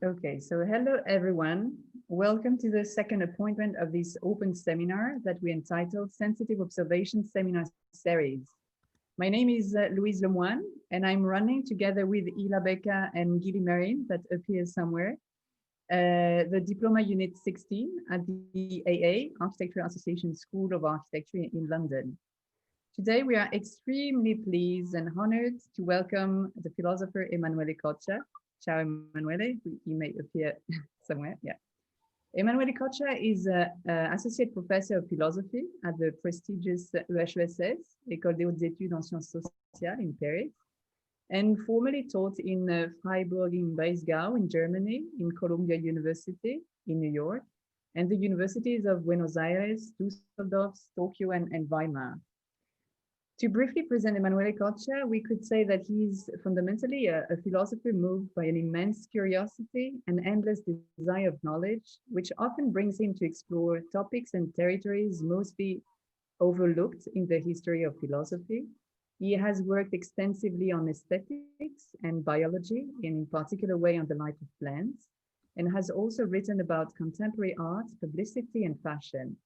Okay, so hello everyone. Welcome to the second appointment of this open seminar that we entitled Sensitive Observation Seminar Series. My name is Louise Lemoine, and I'm running together with Ila Bêka and Gili Merin, that appears somewhere, the Diploma Unit 16 at the AA, Architecture Association School of Architecture in London. Today, we are extremely pleased and honored to welcome the philosopher Emanuele Coccia. Ciao, Emanuele. You may appear somewhere. Yeah. Emanuele Coccia is an associate professor of philosophy at the prestigious EHESS, École des Hautes Études en Sciences Sociales in Paris, and formerly taught in Freiburg im Breisgau in Germany, in Columbia University in New York, and the universities of Buenos Aires, Düsseldorf, Tokyo, and Weimar. To briefly present Emanuele Coccia, we could say that he's fundamentally a philosopher moved by an immense curiosity and endless desire of knowledge, which often brings him to explore topics and territories mostly overlooked in the history of philosophy. He has worked extensively on aesthetics and biology, and in particular way on the life of plants, and has also written about contemporary art, publicity, and fashion.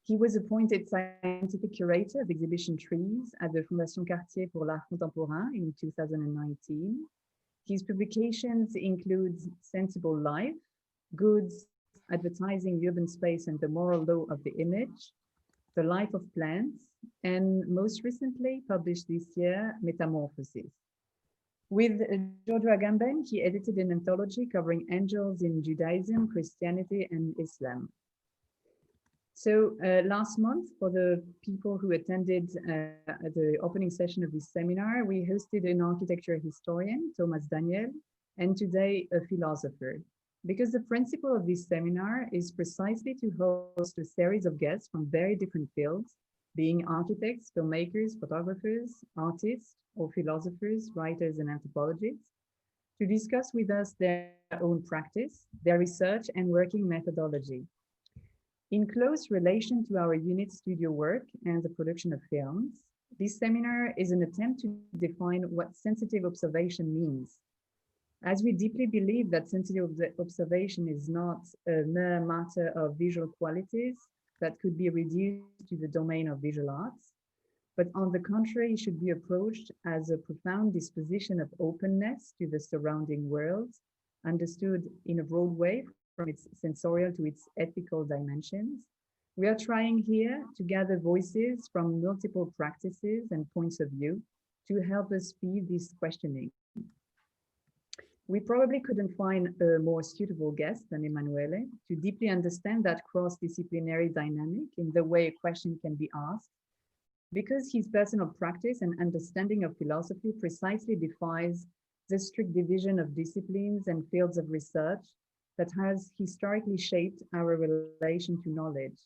He was appointed scientific curator of exhibition trees at the Fondation Cartier pour l'Art Contemporain in 2019. His publications include Sensible Life, Goods, Advertising Urban Space and the Moral Law of the Image, The Life of Plants, and most recently published this year, Metamorphosis. With Giorgio Agamben, he edited an anthology covering angels in Judaism, Christianity, and Islam. So last month, for the people who attended the opening session of this seminar, we hosted an architecture historian, Thomas Daniel, and today a philosopher. Because the principle of this seminar is precisely to host a series of guests from very different fields, being architects, filmmakers, photographers, artists, or philosophers, writers, and anthropologists, to discuss with us their own practice, their research, and working methodology. In close relation to our unit studio work and the production of films, this seminar is an attempt to define what sensitive observation means. As we deeply believe that sensitive observation is not a mere matter of visual qualities that could be reduced to the domain of visual arts, but on the contrary, should be approached as a profound disposition of openness to the surrounding world, understood in a broad way from its sensorial to its ethical dimensions. We are trying here to gather voices from multiple practices and points of view to help us feed this questioning. We probably couldn't find a more suitable guest than Emanuele to deeply understand that cross-disciplinary dynamic in the way a question can be asked, because his personal practice and understanding of philosophy precisely defies the strict division of disciplines and fields of research that has historically shaped our relation to knowledge.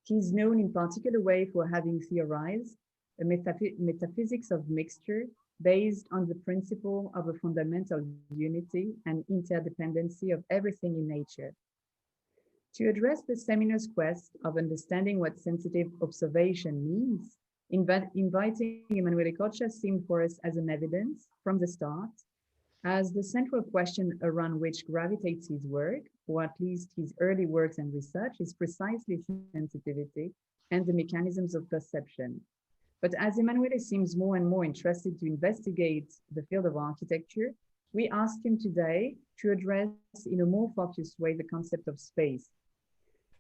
He's known in particular way for having theorized a metaphysics of mixture based on the principle of a fundamental unity and interdependency of everything in nature. To address the seminar's quest of understanding what sensitive observation means, inviting Emanuele Coccia seemed for us as an evidence from the start, as the central question around which gravitates his work, or at least his early works and research, is precisely sensitivity and the mechanisms of perception. But as Emanuele seems more and more interested to investigate the field of architecture, we asked him today to address in a more focused way the concept of space.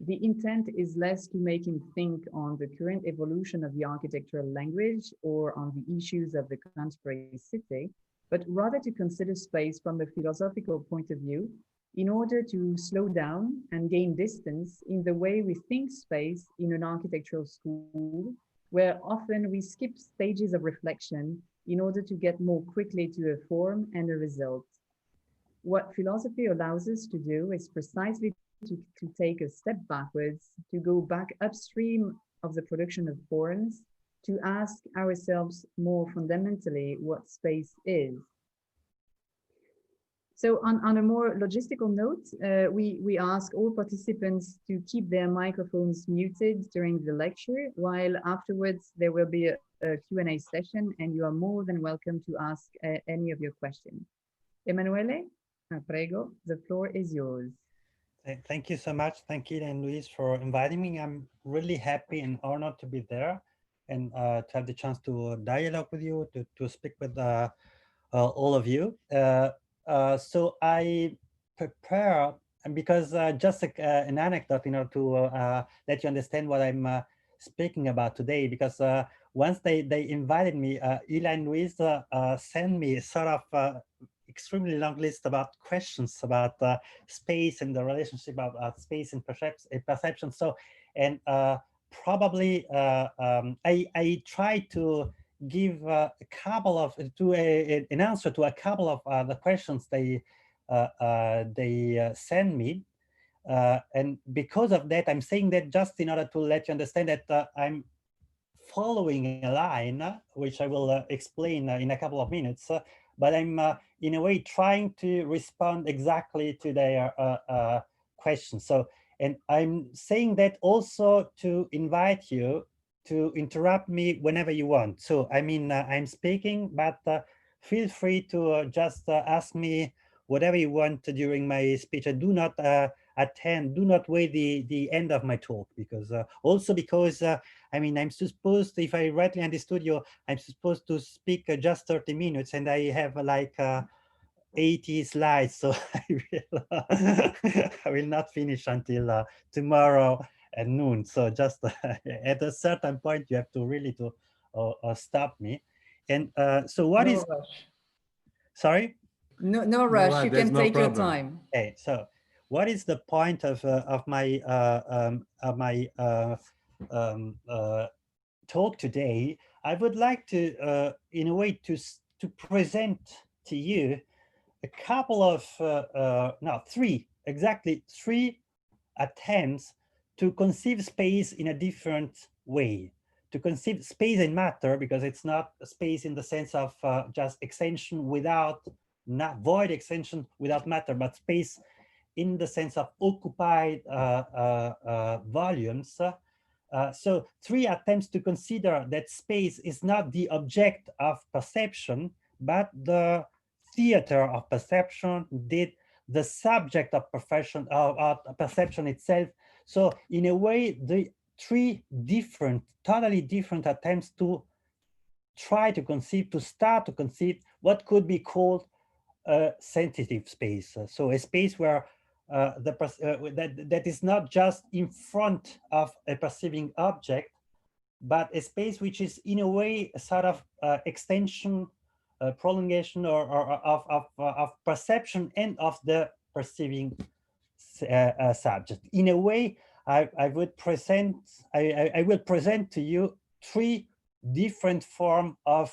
The intent is less to make him think on the current evolution of the architectural language or on the issues of the contemporary city, but rather to consider space from a philosophical point of view in order to slow down and gain distance in the way we think space in an architectural school, where often we skip stages of reflection in order to get more quickly to a form and a result. What philosophy allows us to do is precisely to take a step backwards, to go back upstream of the production of forms, to ask ourselves more fundamentally what space is. So on a more logistical note, we ask all participants to keep their microphones muted during the lecture, while afterwards there will be a Q&A session, and you are more than welcome to ask any of your questions. Emanuele, prego, the floor is yours. Thank you so much. Thank you and Louise for inviting me. I'm really happy and honored to be there and to have the chance to dialogue with you, to speak with all of you. So I prepare, and because just an anecdote in order to let you understand what I'm speaking about today, because once they invited me, Ila and Louise sent me sort of extremely long list about questions about space and the relationship of space and perception. So, and probably I try to give a couple of an answer to a couple of the questions they send me, and because of that, I'm saying that just in order to let you understand that I'm following a line, which I will explain in a couple of minutes, but I'm in a way trying to respond exactly to their questions. So, and I'm saying that also to invite you to interrupt me whenever you want. So, I mean, I'm speaking, but feel free to just ask me whatever you want during my speech. I do not do not wait the end of my talk, because also because I mean, I'm supposed to, if I rightly understood you, I'm supposed to speak just 30 minutes, and I have like 80 slides, so I will not finish until tomorrow at noon. So just at a certain point, you have to really to stop me. And so what No is, rush. sorry? No rush. You There's can no take your problem. time. Okay, so what is the point of my um, uh, talk today? I would like to, in a way, to present to you a couple of, no, exactly three attempts to conceive space in a different way. To conceive space and matter, because it's not space in the sense of just extension without, not void extension without matter, but space in the sense of occupied volumes. So three attempts to consider that space is not the object of perception, but the theater of perception, the subject of perception itself. So in a way, the three different, totally different attempts to try to conceive, to start to conceive what could be called a sensitive space. So a space where that is not just in front of a perceiving object, but a space which is in a way a sort of extension, prolongation, or of perception and of the perceiving subject. In a way, I will present to you three different forms of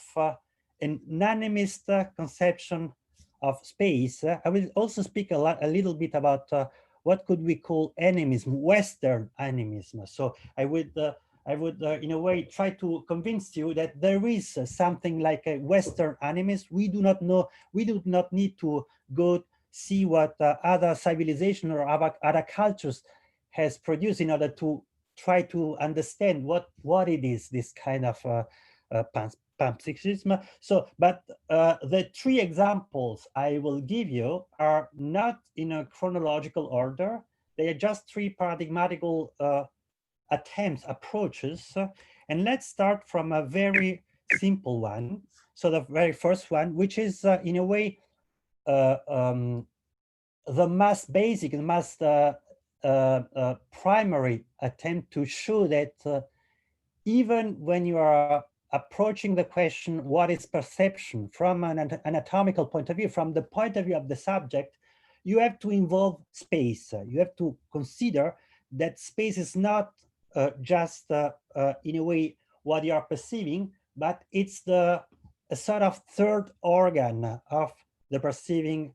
an animist conception of space. I will also speak a little bit about what could we call animism, Western animism. So I would, in a way, try to convince you that there is something like a Western animism. We do not know, we do not need to go see what other civilization or other cultures has produced in order to try to understand what it is, this kind of panpsychism. So, but the three examples I will give you are not in a chronological order. They are just three paradigmatical attempts, approaches. And let's start from a very simple one. So the very first one, which is in a way the most basic, the most primary attempt to show that even when you are approaching the question, what is perception from an anatomical point of view, from the point of view of the subject, you have to involve space. You have to consider that space is not just in a way what you are perceiving, but it's a sort of third organ of the perceiving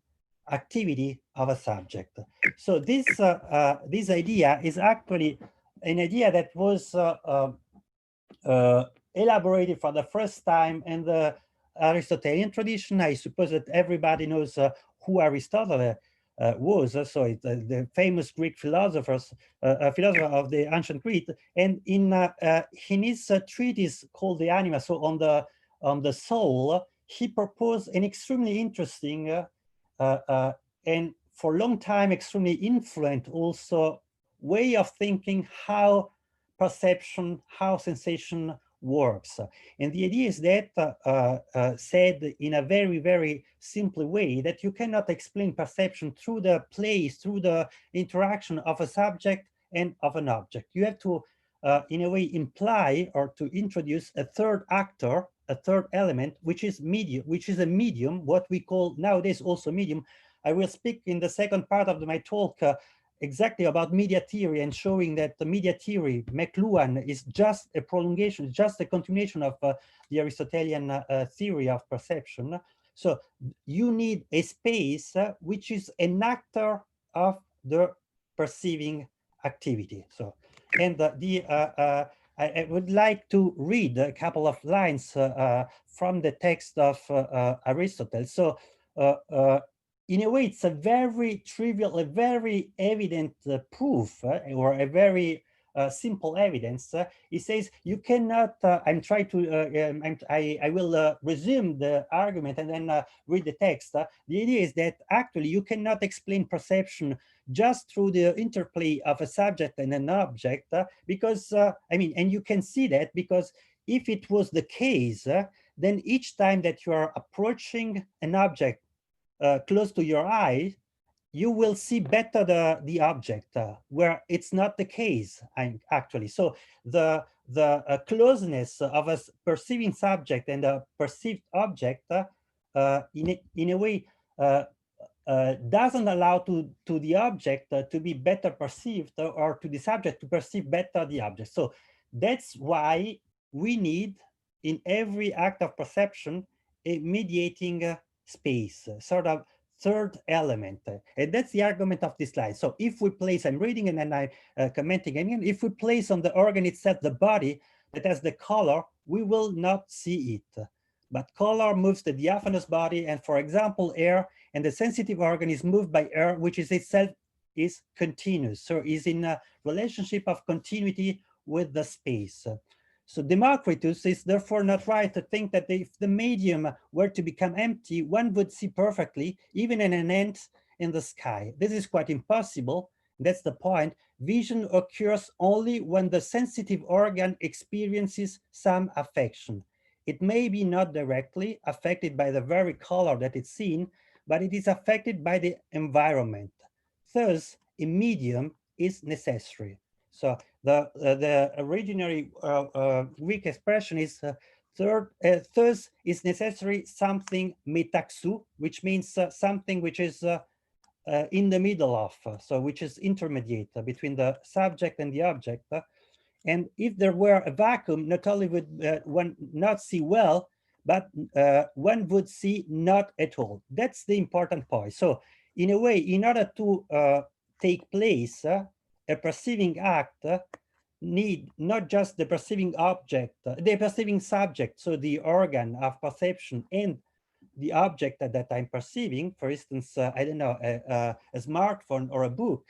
activity of a subject. So this idea is actually an idea that was elaborated for the first time in the Aristotelian tradition. I suppose that everybody knows who Aristotle was. So it's the famous Greek philosophers, philosopher of the ancient Greek. And in his treatise called the Anima, so on the soul, he proposed an extremely interesting and for a long time extremely influent also way of thinking how perception, how sensation works. And the idea is that, said in a very, very simple way, that you cannot explain perception through the place, through the interaction of a subject and of an object. You have to, in a way, imply or to introduce a third actor, a third element, which is medium, which is a medium, what we call nowadays also medium. I will speak in the second part of my talk exactly about media theory and showing that the media theory, McLuhan, is just a prolongation, just a continuation of the Aristotelian theory of perception. So you need a space which is an actor of the perceiving activity. So, and I would like to read a couple of lines from the text of Aristotle. So in a way, it's a very trivial, a very evident proof or a very simple evidence. He says you cannot, I'm trying to, I will resume the argument and then read the text. The idea is that actually you cannot explain perception just through the interplay of a subject and an object, because, I mean, and you can see that because if it was the case, then each time that you are approaching an object close to your eye, you will see better the object, where it's not the case, actually. So the closeness of a perceiving subject and a perceived object, in a way, doesn't allow to the object to be better perceived, or to the subject to perceive better the object. So that's why we need, in every act of perception, a mediating space, sort of third element. And that's the argument of this slide. So if we place, I'm reading and then I'm commenting again, if we place on the organ itself the body that has the color, we will not see it. But color moves the diaphanous body, and for example, air, and the sensitive organ is moved by air, which is itself is continuous. So is in a relationship of continuity with the space. So Democritus is therefore not right to think that if the medium were to become empty, one would see perfectly, even an ant in the sky. This is quite impossible. That's the point. Vision occurs only when the sensitive organ experiences some affection. It may be not directly affected by the very color that it's seen, but it is affected by the environment. Thus, a medium is necessary. So the originary Greek expression is thus is necessary something metaxou, which means something which is in the middle of, so which is intermediate between the subject and the object. And if there were a vacuum, not only would one not see well, but one would see not at all. That's the important point. So in a way, in order to take place, a perceiving act need not just the perceiving object, the perceiving subject, so the organ of perception and the object that I'm perceiving, for instance, I don't know, a smartphone or a book,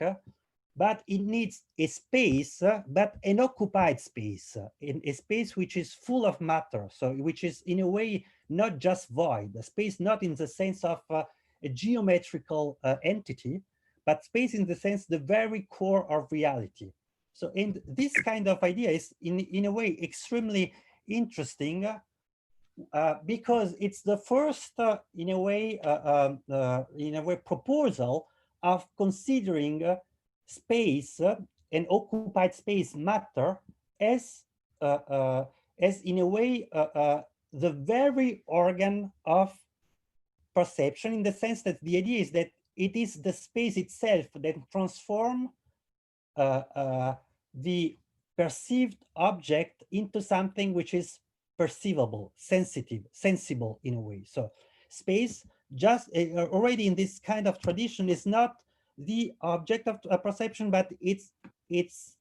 but it needs a space, but an occupied space, in a space which is full of matter, so which is in a way not just void, a space not in the sense of a geometrical entity, but space in the sense the very core of reality. So, and this kind of idea is in a way extremely interesting because it's the first, in a way, proposal of considering space and occupied space matter as in a way the very organ of perception, in the sense that the idea is that it is the space itself that transforms the perceived object into something which is perceivable, sensible in a way. So space, just already in this kind of tradition, is not the object of perception, but it is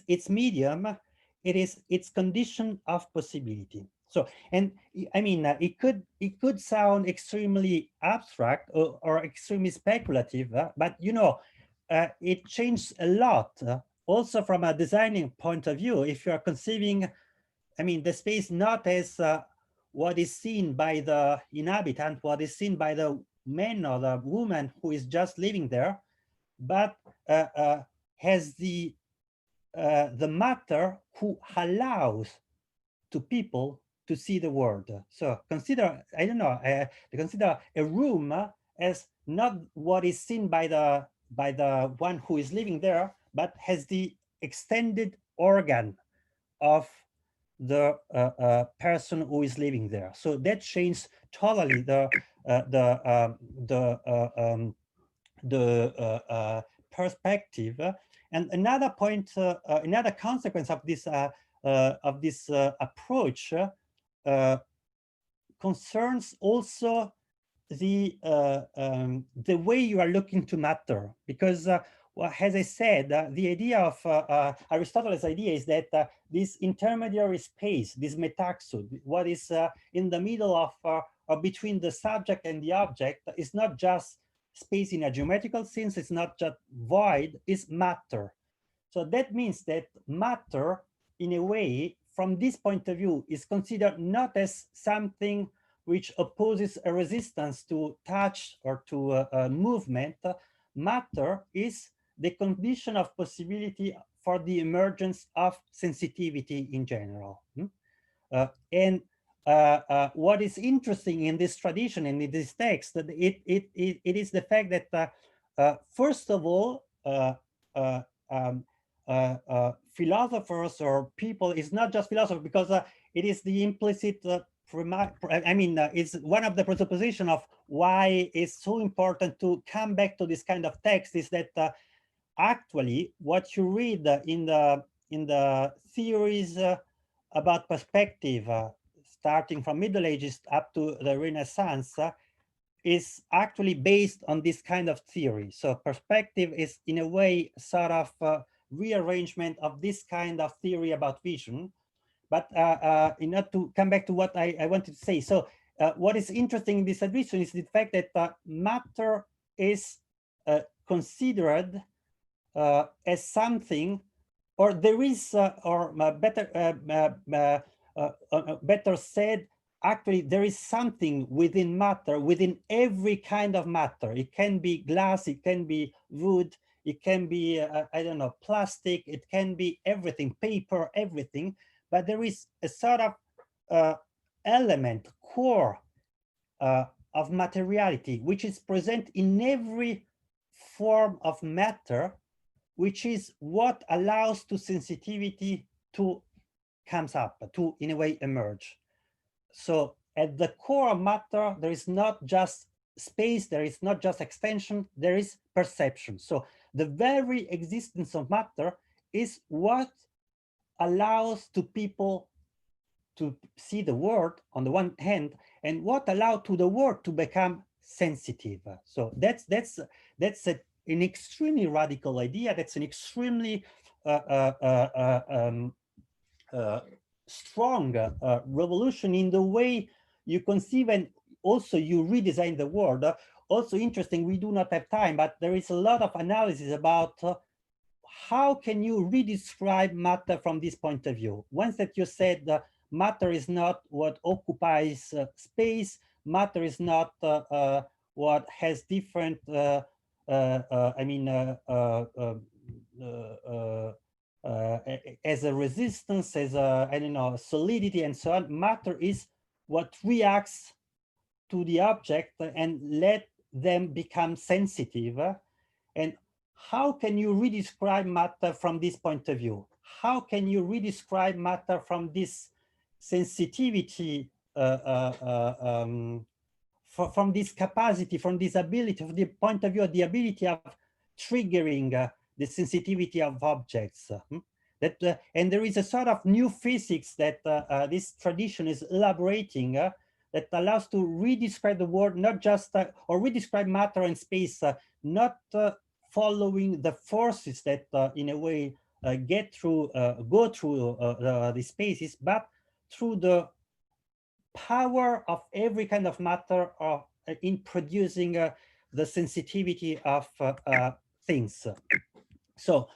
its medium, it is its condition of possibility. So, and I mean, it could sound extremely abstract or extremely speculative, but you know, it changed a lot, also from a designing point of view. If you are conceiving, I mean, the space not as what is seen by the inhabitant, what is seen by the man or the woman who is just living there, but has the matter who allows to people to see the world. So consider, I don't know, consider a room as not what is seen by the one who is living there, but has the extended organ of the person who is living there. So that changes totally the perspective. And another point, another consequence of this approach concerns also the way you are looking to matter, because well, as I said, the idea of Aristotle's idea is that this intermediary space, this metaxo, what is in the middle of between the subject and the object, is not just space in a geometrical sense, it's not just void, it's matter. So that means that matter, in a way, from this point of view, is considered not as something which opposes a resistance to touch or to movement. Matter is the condition of possibility for the emergence of sensitivity in general. And what is interesting in this tradition and in this text, that it is the fact that first of all, philosophers or people is not just philosophers, because it is the implicit it's one of the presupposition of why it's so important to come back to this kind of text is that actually what you read in the theories about perspective, starting from Middle Ages up to the Renaissance, is actually based on this kind of theory. So perspective is in a way sort of rearrangement of this kind of theory about vision. But in order to come back to what I wanted to say, so what is interesting in this tradition is the fact that matter is considered as something, or there is, or better said, actually there is something within matter, within every kind of matter. It can be glass, it can be wood, it can be, I don't know, plastic, it can be everything, paper, everything. But there is a sort of element, core of materiality, which is present in every form of matter, which is what allows to sensitivity to comes up, to in a way emerge. So at the core of matter, there is not just space, there is not just extension, there is perception. So the very existence of matter is what allows to people to see the world on the one hand, and what allows to the world to become sensitive. So that's an extremely radical idea. That's an extremely strong revolution in the way you conceive and also you redesign the world. Also interesting, we do not have time, but there is a lot of analysis about how can you redescribe matter from this point of view? Once that you said matter is not what occupies space, matter is not what has different, as a resistance, as a, I don't know, solidity and so on. Matter is what reacts to the object and let them become sensitive. And how can you redescribe matter from this point of view? How can you redescribe matter from this sensitivity, from this capacity, from this ability, from the point of view of the ability of triggering the sensitivity of objects? And there is a sort of new physics that this tradition is elaborating that allows to redescribe the world, not just, or redescribe matter and space, not following the forces that in a way go through the spaces, but through the power of every kind of matter in producing the sensitivity of things. So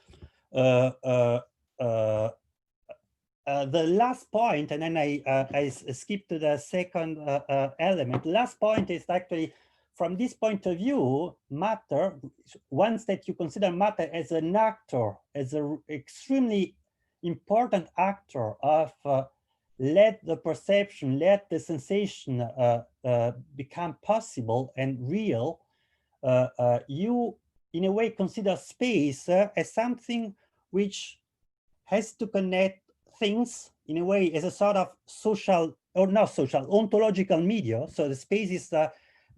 the last point, and then I skip to the second element. Last point is actually from this point of view, matter, once that you consider matter as an actor, as an extremely important actor of let the perception, let the sensation become possible and real, you in a way consider space as something which has to connect things in a way as a sort of social, or not social, ontological media. So the space is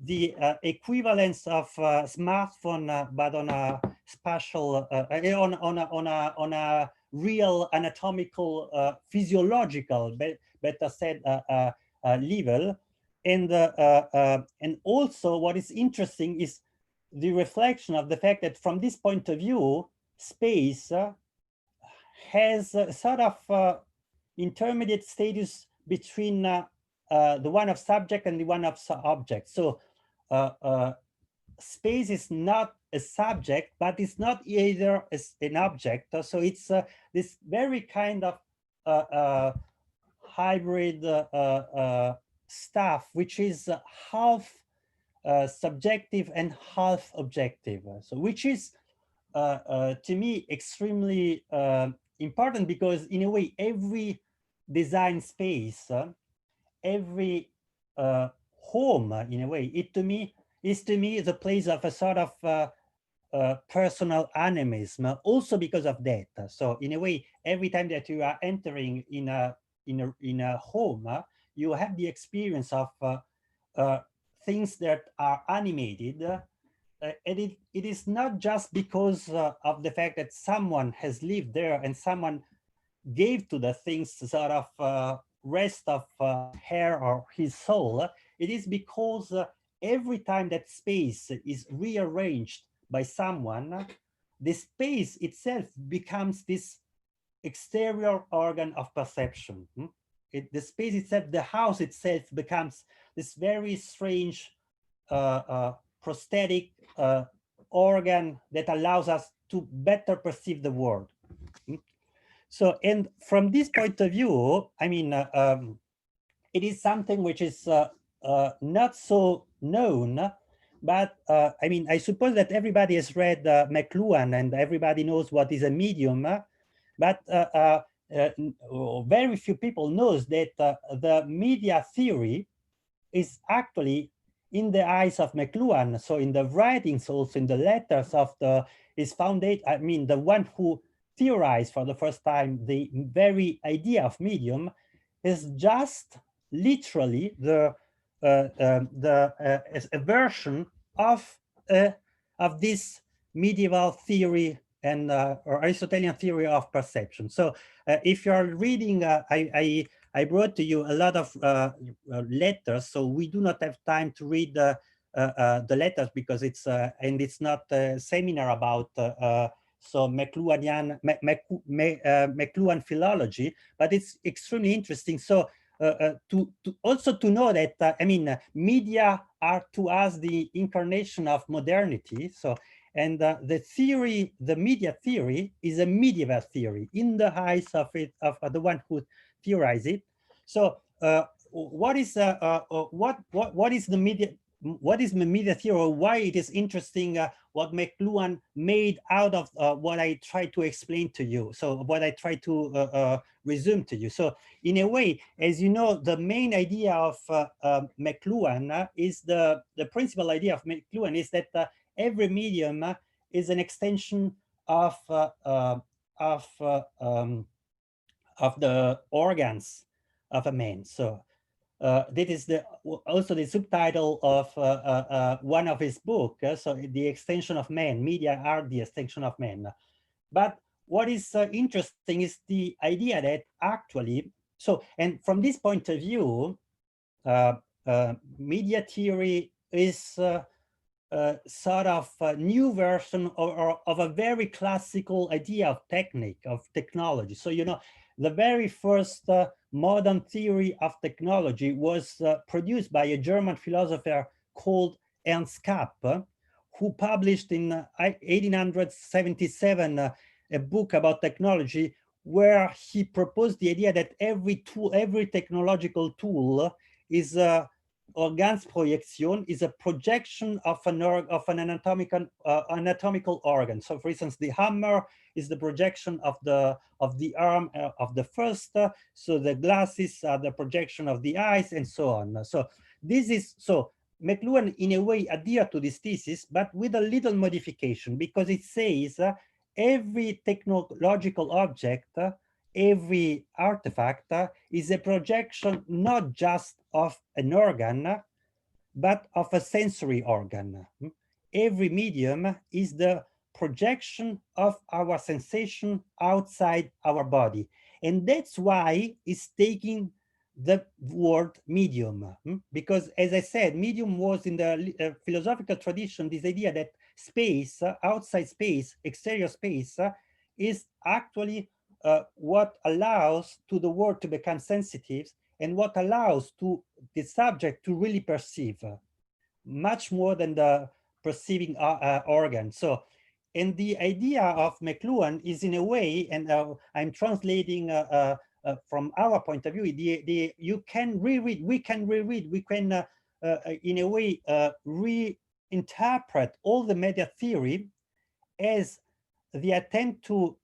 the equivalence of smartphone, but on a spatial, on a real anatomical, physiological, better said, level. And also what is interesting is the reflection of the fact that from this point of view, space has a sort of intermediate status between the one of subject and the one of object. So space is not a subject, but it's not either an object. So it's this very kind of hybrid stuff, which is half subjective and half objective. So which is to me extremely important, because in a way every design space, every home in a way, is to me the place of a sort of personal animism, also because of that. So in a way, every time that you are entering in a home, you have the experience of things that are animated. And it is not just because of the fact that someone has lived there and someone gave to the things sort of rest of her or his soul. It is because every time that space is rearranged by someone, the space itself becomes this exterior organ of perception. The space itself, the house itself, becomes this very strange prosthetic organ that allows us to better perceive the world. So, and from this point of view, I mean, it is something which is not so known, but I mean, I suppose that everybody has read McLuhan and everybody knows what is a medium, but very few people knows that the media theory is actually, in the eyes of McLuhan, so in the writings, also in the letters of his founder, I mean, the one who theorized for the first time the very idea of medium, is just literally a version of this medieval theory and or Aristotelian theory of perception. So if you're reading, I brought to you a lot of letters, so we do not have time to read the letters because it's and it's not a seminar about so McLuhanian McLuhan philology, but it's extremely interesting. So to also to know that I mean, media are to us the incarnation of modernity. So and the theory, the media theory, is a medieval theory in the eyes of the one who theorize it. So what is the media? What is the media theory, or why it is interesting? What McLuhan made out of what I try to explain to you. So what I try to resume to you. So in a way, as you know, the main idea of McLuhan is the principal idea of McLuhan is that every medium is an extension of the organs of a man. So that is also the subtitle of one of his books. So the extension of man, media are the extension of man. But what is interesting is the idea that actually, so, and from this point of view, media theory is sort of a new version of a very classical idea of technique, of technology. So, you know, the very first modern theory of technology was produced by a German philosopher called Ernst Kapp, who published in 1877 a book about technology, where he proposed the idea that every technological tool is Organsprojektion is a projection of an anatomical organ. So, for instance, the hammer is the projection of the arm of the first. So the glasses are the projection of the eyes, and so on. So this is so. McLuhan, in a way, adhered to this thesis, but with a little modification, because it says every technological object, every artifact is a projection not just of an organ, but of a sensory organ. Every medium is the projection of our sensation outside our body. And that's why it's taking the word medium, because, as I said, medium was in the philosophical tradition this idea that space, outside space, exterior space, is actually what allows to the world to become sensitive, and what allows to the subject to really perceive, much more than the perceiving organ. So, and the idea of McLuhan is, in a way, and I'm translating from our point of view, you can reread, we can reread, we can, in a way, reinterpret all the media theory as the attempt to,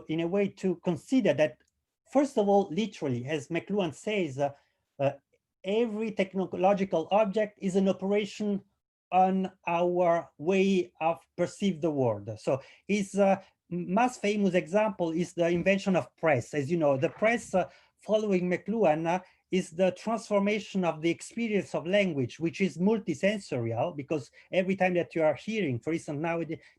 in a way, to consider that, first of all, literally, as McLuhan says, every technological object is an operation on our way of perceive the world. So his most famous example is the invention of press. As you know, the press, following McLuhan, is the transformation of the experience of language, which is multisensorial, because every time that you are hearing, for instance,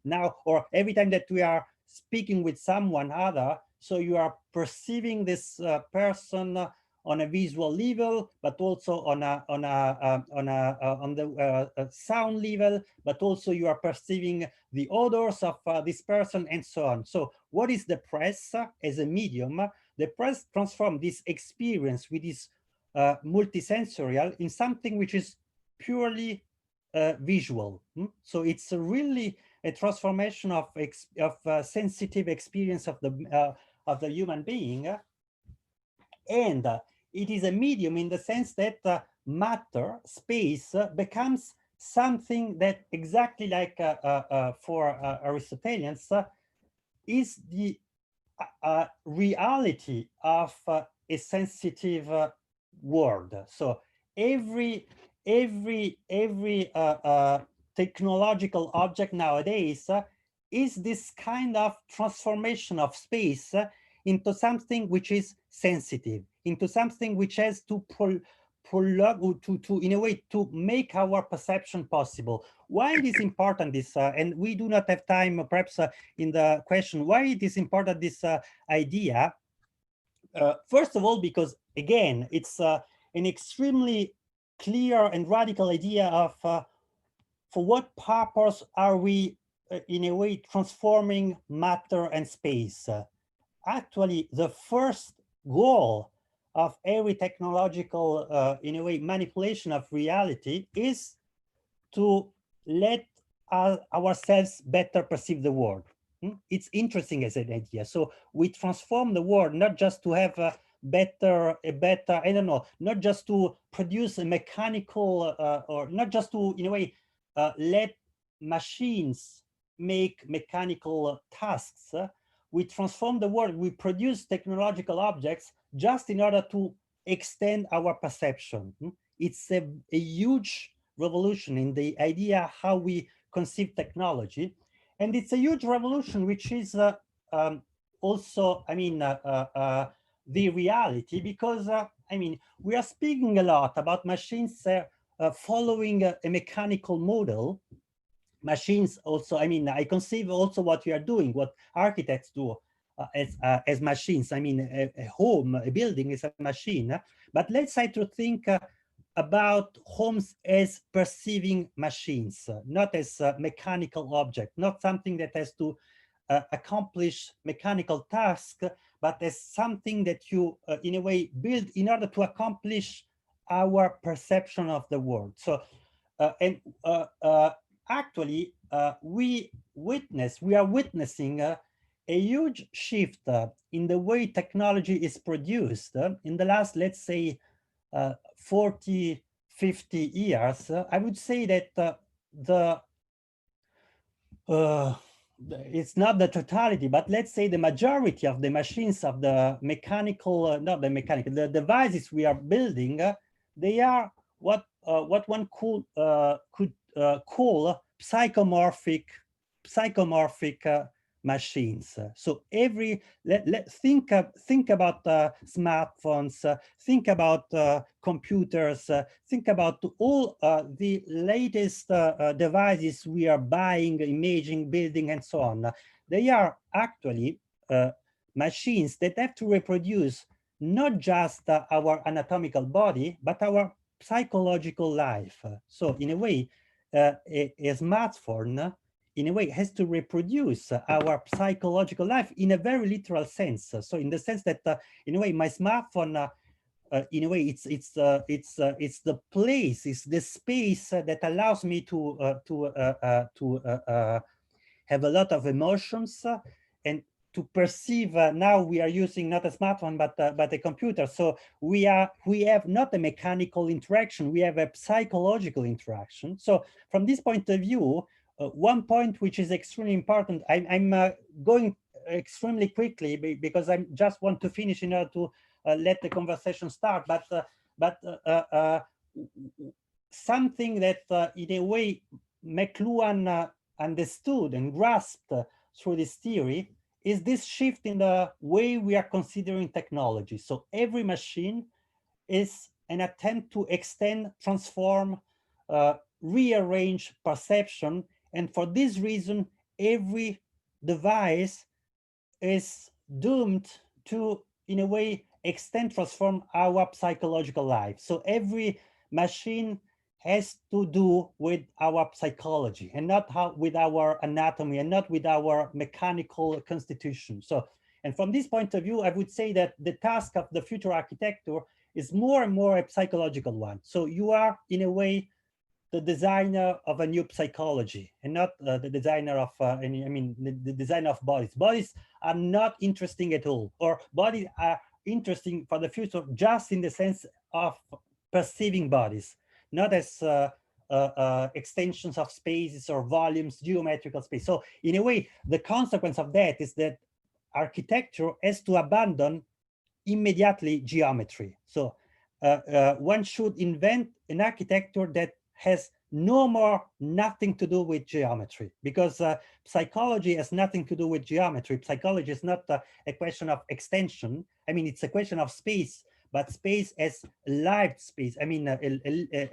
now, or every time that we are speaking with someone other, so you are perceiving this person on a visual level, but also on the sound level, but also you are perceiving the odors of this person, and so on. So what is the press as a medium? The press transforms this experience with this multisensorial in something which is purely visual. So it's really a transformation of sensitive experience of the human being, and it is a medium in the sense that matter, space, becomes something that, exactly like for Aristotelians, is the reality of a sensitive world. So every technological object nowadays is this kind of transformation of space into something which is sensitive, into something which has to in a way, to make our perception possible. Why it is important, this, and we do not have time, perhaps, in the question, why it is important, this idea? First of all, because, again, it's an extremely clear and radical idea of for what purpose are we, in a way, transforming matter and space. Actually, the first goal of every technological, in a way, manipulation of reality is to let ourselves better perceive the world. It's interesting as an idea. So we transform the world not just to have a better, I don't know, not just to produce a mechanical, or not just to, in a way, let machines make mechanical tasks. We transform the world, we produce technological objects just in order to extend our perception. It's a huge revolution in the idea how we conceive technology. And it's a huge revolution, which is also, I mean, the reality, because, I mean, we are speaking a lot about machines following a mechanical model. Machines also, I mean, I conceive also what we are doing, what architects do as machines. I mean, a home, a building is a machine. But let's try to think about homes as perceiving machines, not as a mechanical object, not something that has to accomplish mechanical tasks, but as something that you, in a way, build in order to accomplish our perception of the world. So, actually, we are witnessing a huge shift in the way technology is produced in the last, let's say, 40, 50 years, I would say that it's not the totality, but let's say the majority of the machines of the mechanical, not the mechanical, the devices we are building, they are what one could call psychomorphic machines. So every think about smartphones, think about computers, think about all the latest devices we are buying, imaging, building, and so on. They are actually machines that have to reproduce not just our anatomical body, but our psychological life. So in a way, a smartphone in a way has to reproduce our psychological life in a very literal sense. So in the sense that in a way my smartphone in a way it's the place, it's the space that allows me to have a lot of emotions and to perceive. Now we are using not a smartphone but a computer, so we have not a mechanical interaction, we have a psychological interaction. So from this point of view, one point which is extremely important, I'm going extremely quickly because I just want to finish in order to let the conversation start, but something that in a way McLuhan understood and grasped through this theory is this shift in the way we are considering technology. So every machine is an attempt to extend, transform, rearrange perception. And for this reason, every device is doomed to, in a way, extend, transform our psychological life. So every machine has to do with our psychology and not with our anatomy and not with our mechanical constitution. So, and from this point of view, I would say that the task of the future architecture is more and more a psychological one. So you are, in a way, the designer of a new psychology and not the designer of the designer of bodies. Bodies are not interesting at all, or bodies are interesting for the future just in the sense of perceiving bodies, not as extensions of spaces or volumes, geometrical space. So in a way, the consequence of that is that architecture has to abandon immediately geometry. So one should invent an architecture that has nothing to do with geometry, because psychology has nothing to do with geometry. Psychology is not a question of extension. I mean, it's a question of space, but space as lived space. I mean,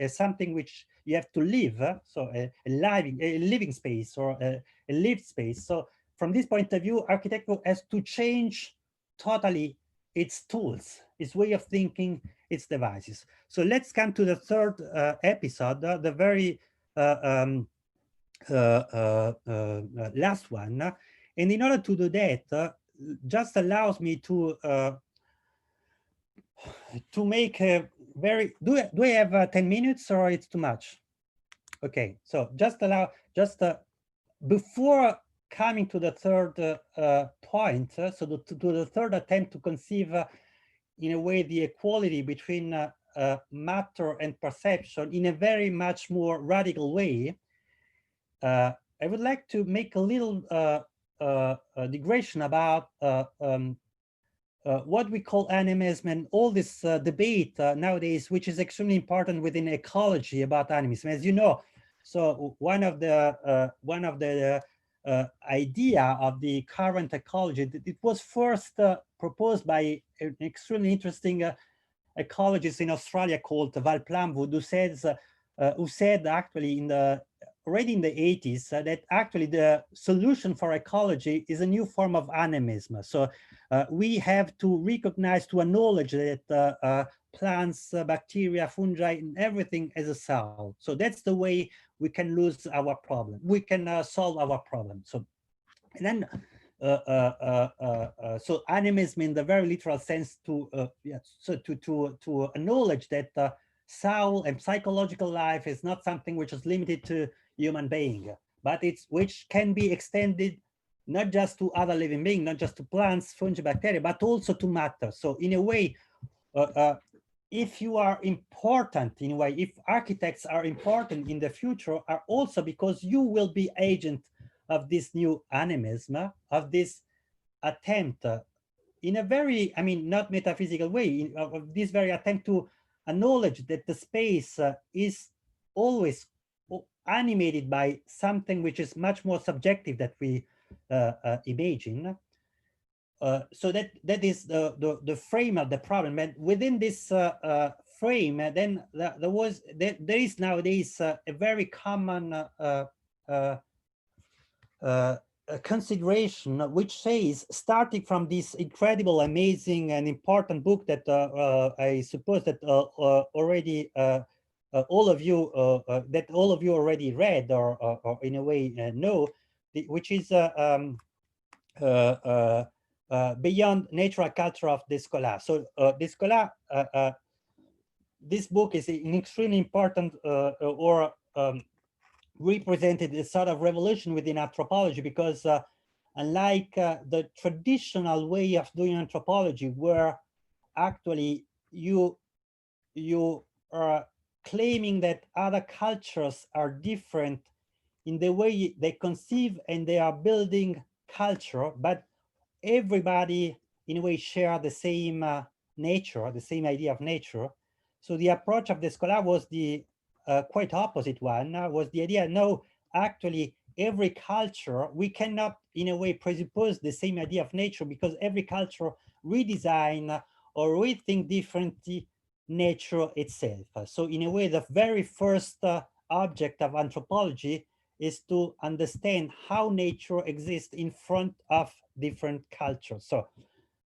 something which you have to live. So a living space or a lived space. So from this point of view, architecture has to change totally its tools, its way of thinking, its devices. So let's come to the third episode, the very last one. And in order to do that, just allows me to make a very, do I have 10 minutes or it's too much? Okay, so before coming to the third point, so to the third attempt to conceive in a way the equality between matter and perception in a very much more radical way, I would like to make a little digression about what we call animism and all this debate nowadays, which is extremely important within ecology about animism, as you know. So one of the idea of the current ecology, it was first proposed by an extremely interesting ecologist in Australia called Val Plumwood, who said actually already in the 80s that actually the solution for ecology is a new form of animism. So we have to recognize, to acknowledge that plants, bacteria, fungi, and everything as a soul. So that's the way we can lose our problem. We can solve our problem. So, and then, so animism in the very literal sense to acknowledge that soul and psychological life is not something which is limited to human being, but which can be extended not just to other living beings, not just to plants, fungi, bacteria, but also to matter. So in a way, if you are important in a way, if architects are important in the future, are also because you will be agent of this new animism, of this attempt in a very, I mean, not metaphysical way, of this very attempt to acknowledge that the space is always animated by something which is much more subjective that we imagine. So that is the frame of the problem. And within this frame, then there is nowadays a very common a consideration which says, starting from this incredible, amazing, and important book that I suppose that already all of you already read or in a way know, which is Beyond Natural Culture of Descola. So Descola, this book is an extremely important represented a sort of revolution within anthropology, because unlike the traditional way of doing anthropology, where actually you are claiming that other cultures are different in the way they conceive and they are building culture, but everybody in a way share the same nature, the same idea of nature. So the approach of the scholar was the quite opposite one, was the idea, no, actually every culture, we cannot in a way presuppose the same idea of nature, because every culture redesign or rethink differently nature itself. So in a way, the very first object of anthropology is to understand how nature exists in front of different cultures. So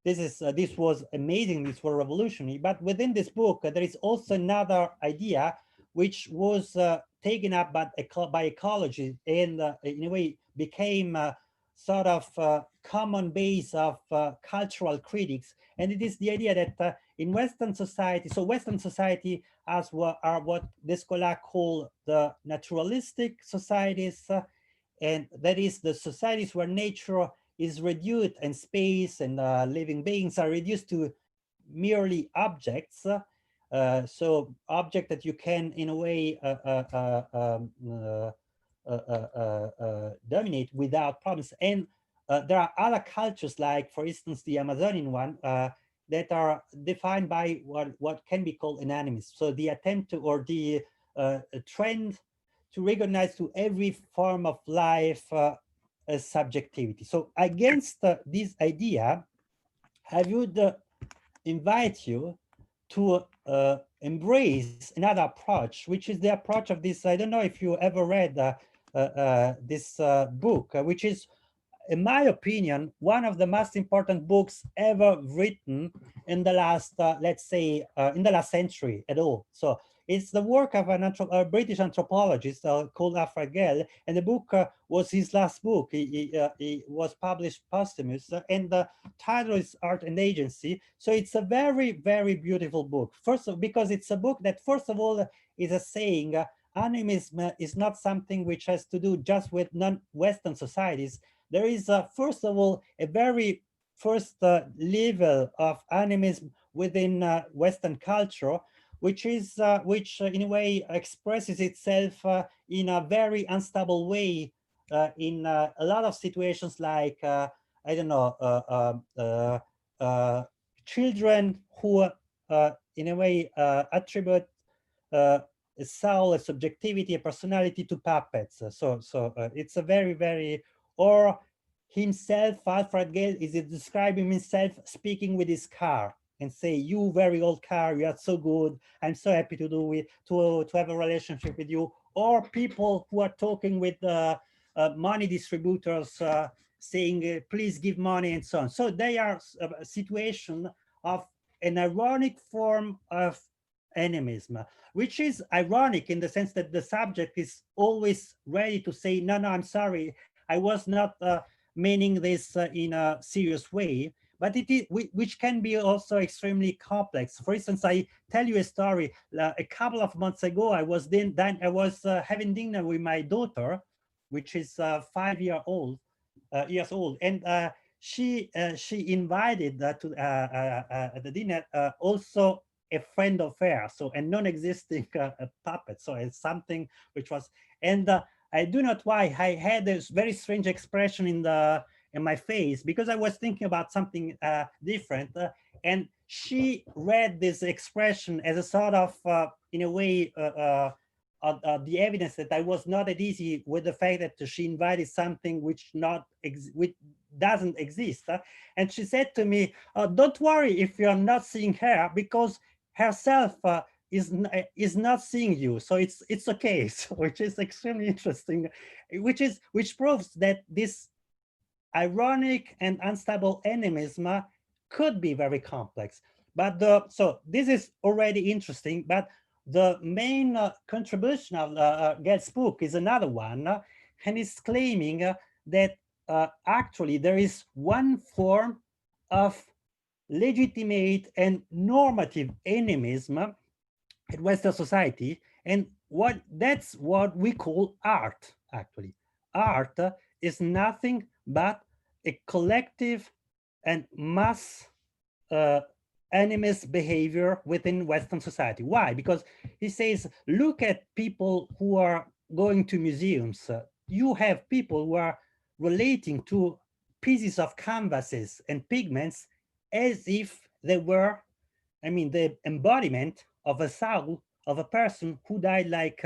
this was amazing, this was revolutionary. But within this book, there is also another idea which was taken up by ecology and in a way became sort of common base of cultural critics. And it is the idea that in Western society, so Western society as are what Descola call the naturalistic societies, and that is the societies where nature is reduced and space and living beings are reduced to merely objects. So object that you can in a way dominate without problems. And there are other cultures, like for instance the Amazonian one, that are defined by what can be called an animism. So the attempt to, or the trend to recognize to every form of life as subjectivity. So against this idea, I would invite you to embrace another approach, which is the approach of this, I don't know if you ever read this book, which is, in my opinion, one of the most important books ever written in the last, let's say, in the last century at all. So it's the work of a British anthropologist called Alfred Gell, and the book was his last book. He was published posthumous, and the title is Art and Agency. So it's a very, very beautiful book. First, because it's a book that, first of all, is a saying, animism is not something which has to do just with non-Western societies. There is, first of all, a very first level of animism within Western culture, which is which in a way expresses itself in a very unstable way in a lot of situations, like I don't know, children who in a way attribute a soul, a subjectivity, a personality to puppets. So it's a very, very, or himself, Alfred Gale, is describing himself speaking with his car and say, you very old car, you are so good, I'm so happy to do it, to have a relationship with you. Or people who are talking with money distributors saying, please give money and so on. So they are a situation of an ironic form of animism, which is ironic in the sense that the subject is always ready to say, no, I'm sorry, I was not meaning this in a serious way, but it is, which can be also extremely complex. For instance, I tell you a story. A couple of months ago, I was having dinner with my daughter, which is 5 years old, and she invited to the dinner also a friend of her, so a non-existing puppet. So it's something which was, and I do not why I had this very strange expression in my face, because I was thinking about something different, and she read this expression as a sort of, in a way, the evidence that I was not at easy with the fact that she invited something which doesn't exist. And she said to me, don't worry if you're not seeing her, because herself is not seeing you, so it's okay. So, which is extremely interesting, which proves that this ironic and unstable animism could be very complex. But so this is already interesting, but the main contribution of Get's book is another one, and is claiming that actually there is one form of legitimate and normative animism in Western society, and that's what we call art. Actually, art is nothing but a collective and mass animist behavior within Western society. Why? Because he says, look at people who are going to museums. You have people who are relating to pieces of canvases and pigments as if they were, I mean, the embodiment of a soul of a person who died like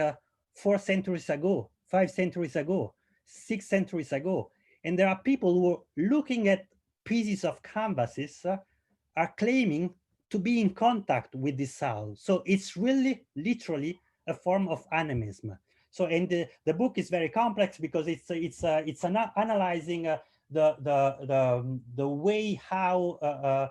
4 centuries ago, 5 centuries ago, 6 centuries ago. And there are people who are looking at pieces of canvases, are claiming to be in contact with the soul. So it's really literally a form of animism. So, and the book is very complex because it's analyzing the way how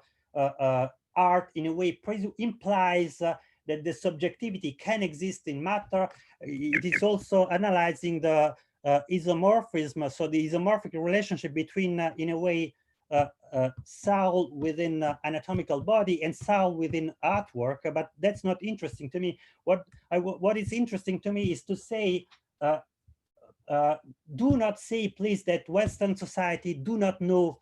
art in a way implies that the subjectivity can exist in matter. It is also analyzing the isomorphism, so the isomorphic relationship between, in a way, soul within anatomical body and soul within artwork, but that's not interesting to me. What is interesting to me is to say, do not say, please, that Western society do not know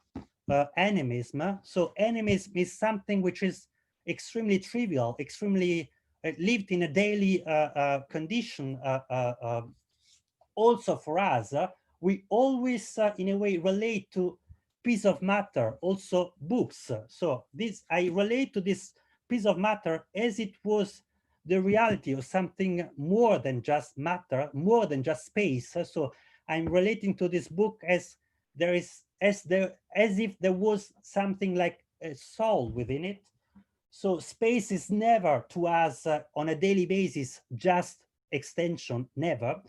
animism. So animism is something which is extremely trivial, extremely lived in a daily condition. Also for us, we always, in a way, relate to piece of matter, also books. So this, I relate to this piece of matter as it was the reality of something more than just matter, more than just space. So I'm relating to this book as there is, as if there was something like a soul within it. So space is never to us on a daily basis just extension, never.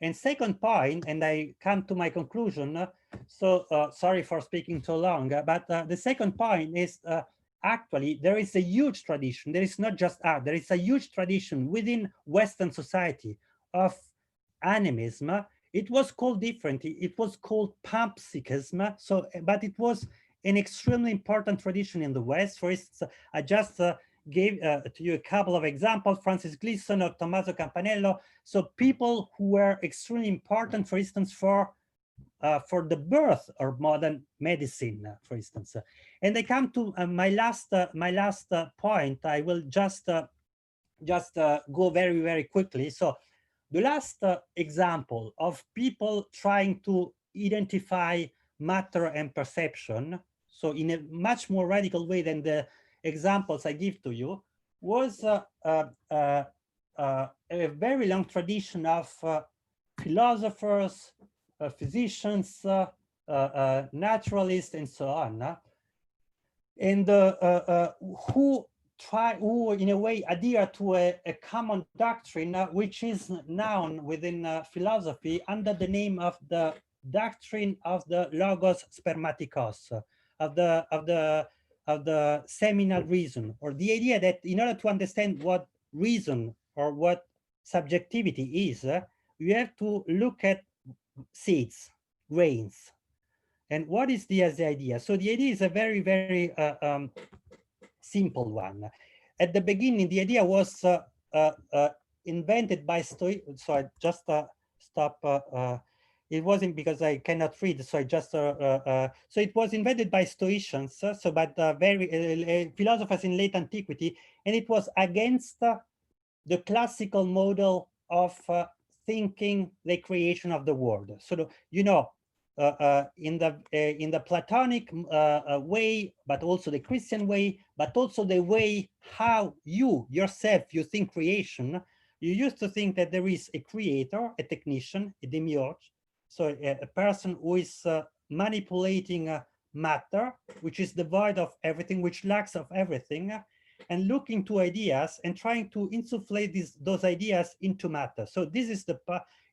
And second point, and I come to my conclusion, so sorry for speaking so long, but the second point is actually there is a huge tradition. There is not just art, there is a huge tradition within Western society of animism. It was called differently. It was called panpsychism. So, but it was an extremely important tradition in the West. For instance, I just gave to you a couple of examples, Francis Gleason or Tommaso Campanello. So people who were extremely important, for instance, for the birth of modern medicine, for instance. And I come to my last point. I will just go very, very quickly. So the last example of people trying to identify matter and perception, so in a much more radical way than the examples I give to you, was a very long tradition of philosophers, physicians, naturalists, and so on, and who in a way adhere to a common doctrine, which is known within philosophy under the name of the doctrine of the logos spermatikos, of the seminal reason, or the idea that in order to understand what reason or what subjectivity is, you have to look at seeds, grains. And what is the idea? So the idea is a very, very simple one. At the beginning, the idea was invented by so I just stop. it wasn't because I cannot read, so I just so it was invented by Stoicians, so but very philosophers in late antiquity, and it was against the classical model of thinking the creation of the world. So you know, in the Platonic way, but also the Christian way, but also the way how you yourself you think creation. You used to think that there is a creator, a technician, a demiurge, so a person who is manipulating matter, which is devoid of everything, which lacks of everything, and looking to ideas and trying to insufflate those ideas into matter. So this is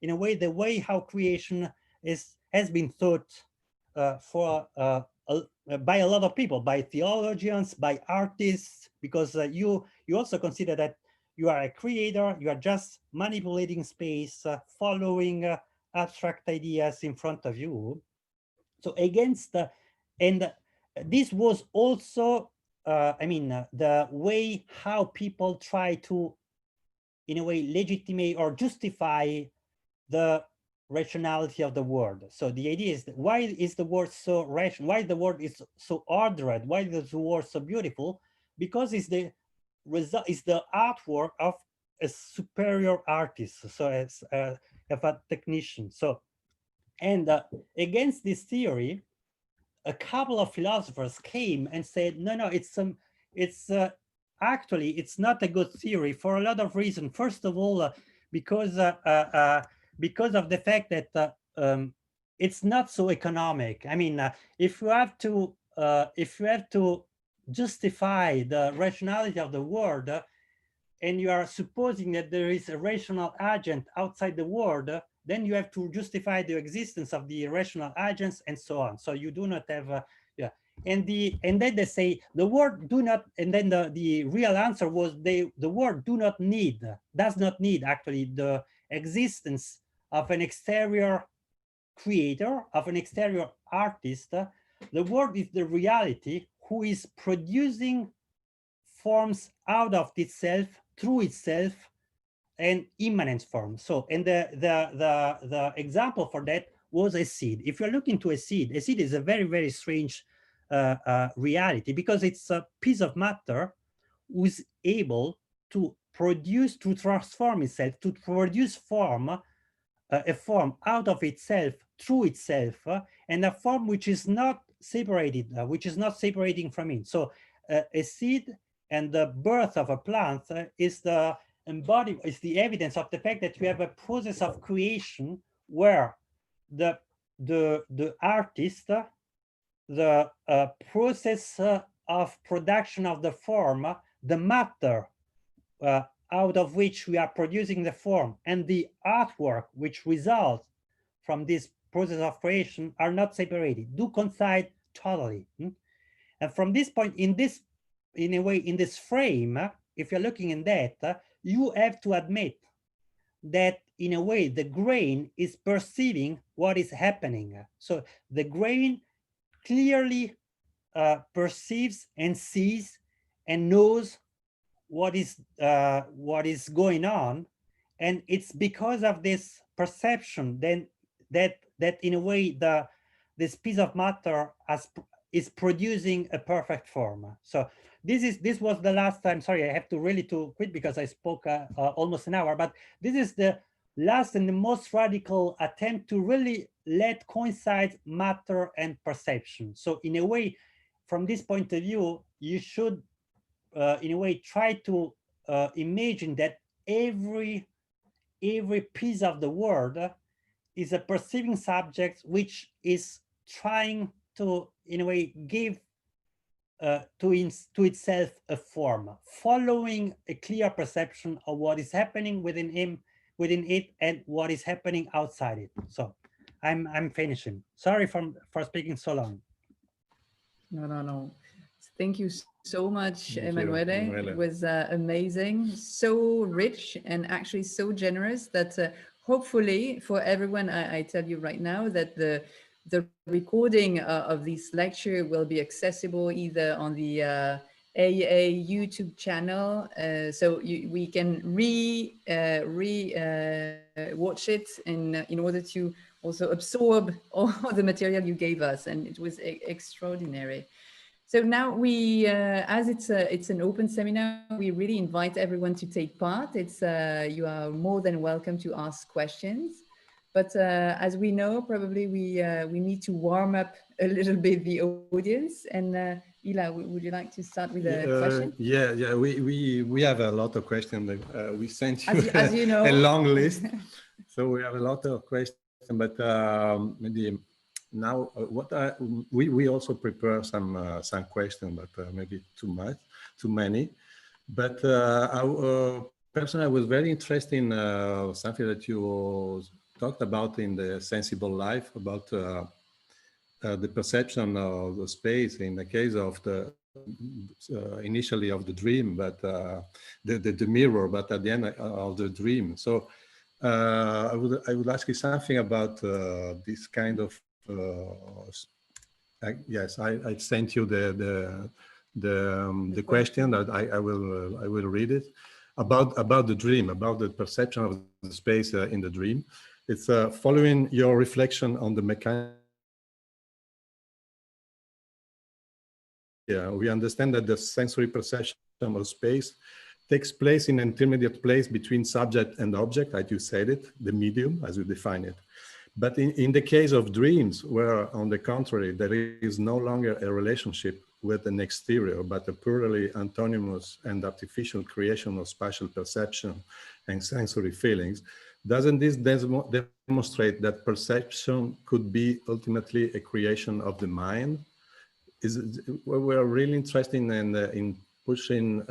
in a way, the way how creation has been thought by a lot of people, by theologians, by artists, because you also consider that you are a creator, you are just manipulating space, following abstract ideas in front of you. So against, and this was also, I mean, the way how people try to, in a way, legitimate or justify the rationality of the world. So the idea is, why is the world so rational? Why the world is so ordered? Why is the world so beautiful? Because it's the result, is the artwork of a superior artist, so as of a technician. So, and against this theory, a couple of philosophers came and said, no, it's actually, it's not a good theory for a lot of reasons. First of all, because of the fact that it's not so economic. I mean, if you have to justify the rationality of the world, and you are supposing that there is a rational agent outside the world, then you have to justify the existence of the irrational agents and so on. So you do not have, and then they say the world do not, and then the real answer was the world does not need actually the existence of an exterior creator, of an exterior artist. The world is the reality who is producing forms out of itself, through itself, and immanent form. So, and the example for that was a seed. If you're looking to a seed is a very, very strange reality, because it's a piece of matter who's able to produce, to transform itself, to produce form, a form out of itself, through itself, and a form which is not separated, which is not separating from it. So a seed and the birth of a plant is the embodiment, is the evidence of the fact that you have a process of creation where the artist, the process of production of the form, the matter out of which we are producing the form, and the artwork which results from this process of creation are not separated, do coincide totally. And from this point, in a way, in this frame, if you're looking in that, you have to admit that in a way the grain is perceiving what is happening. So the grain clearly perceives and sees and knows what is going on, and it's because of this perception then that in a way this piece of matter is producing a perfect form. So this was the last time. Sorry, I have to really to quit because I spoke almost an hour, but this is the last and the most radical attempt to really let coincide matter and perception. So in a way, from this point of view, you should in a way try to imagine that every piece of the world is a perceiving subject which is trying to, in a way, give to itself a form, following a clear perception of what is happening within it, and what is happening outside it. So I'm finishing. Sorry for speaking so long. No. Thank you so much, Emanuele. It was amazing, so rich, and actually so generous that hopefully for everyone, I tell you right now that the recording of this lecture will be accessible either on the a YouTube channel, so we can watch it in order to also absorb all the material you gave us, and it was extraordinary. So now we, as it's an open seminar, we really invite everyone to take part. It's you are more than welcome to ask questions. But as we know, probably we need to warm up a little bit the audience. And Ila, would you like to start with a question? Yeah. We have a lot of questions. We sent you, as you know, a long list, so we have a lot of questions. But maybe now, we also prepare some questions, but maybe too many. But personally, I was very interested in something that you talked about in the Sensible Life, about the perception of the space in the case of the initially of the dream, but the mirror, but at the end of the dream. So I would ask you something about this kind of. Yes, I sent you the question that I will read it about the dream, about the perception of the space in the dream. It's following your reflection on the mechanics. Yeah, we understand that the sensory perception of space takes place in an intermediate place between subject and object, as you said it, the medium, as you define it. But in the case of dreams, where on the contrary, there is no longer a relationship with an exterior, but a purely autonomous and artificial creation of spatial perception and sensory feelings, doesn't this demonstrate that perception could be ultimately a creation of the mind? We're really interested in pushing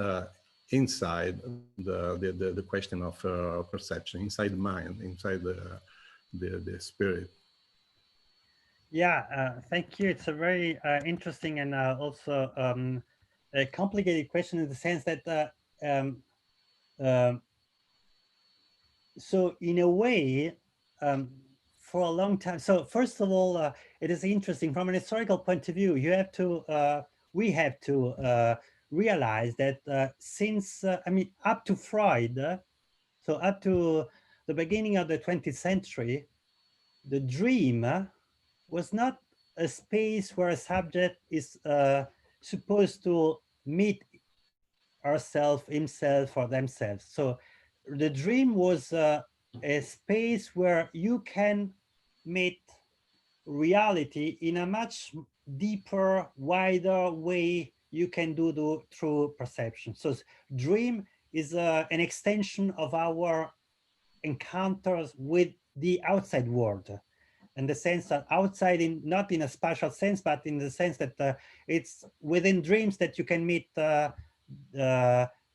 inside the question of perception, inside the mind, inside the spirit. Yeah, thank you. It's a very interesting and also a complicated question in the sense that so in a way, for a long time. So first of all, it is interesting from an historical point of view. You have to, we have to realize that since I mean, up to Freud, so up to the beginning of the 20th century, the dream was not a space where a subject is supposed to meet herself, himself, or themselves. So the dream was a space where you can meet reality in a much deeper, wider way you can do through perception. So dream is an extension of our encounters with the outside world, in the sense that outside, not in a spatial sense, but in the sense that it's within dreams that you can meet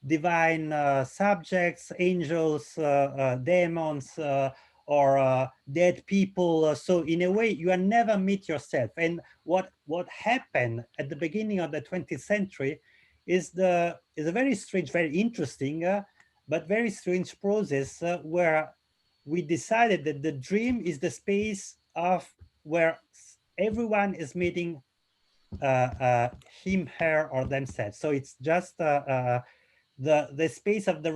divine subjects, angels, demons, or dead people. So in a way, you never meet yourself. And what happened at the beginning of the 20th century is a very strange, very interesting, but very strange process where we decided that the dream is the space of where everyone is meeting him, her, or themselves. So it's just the space of the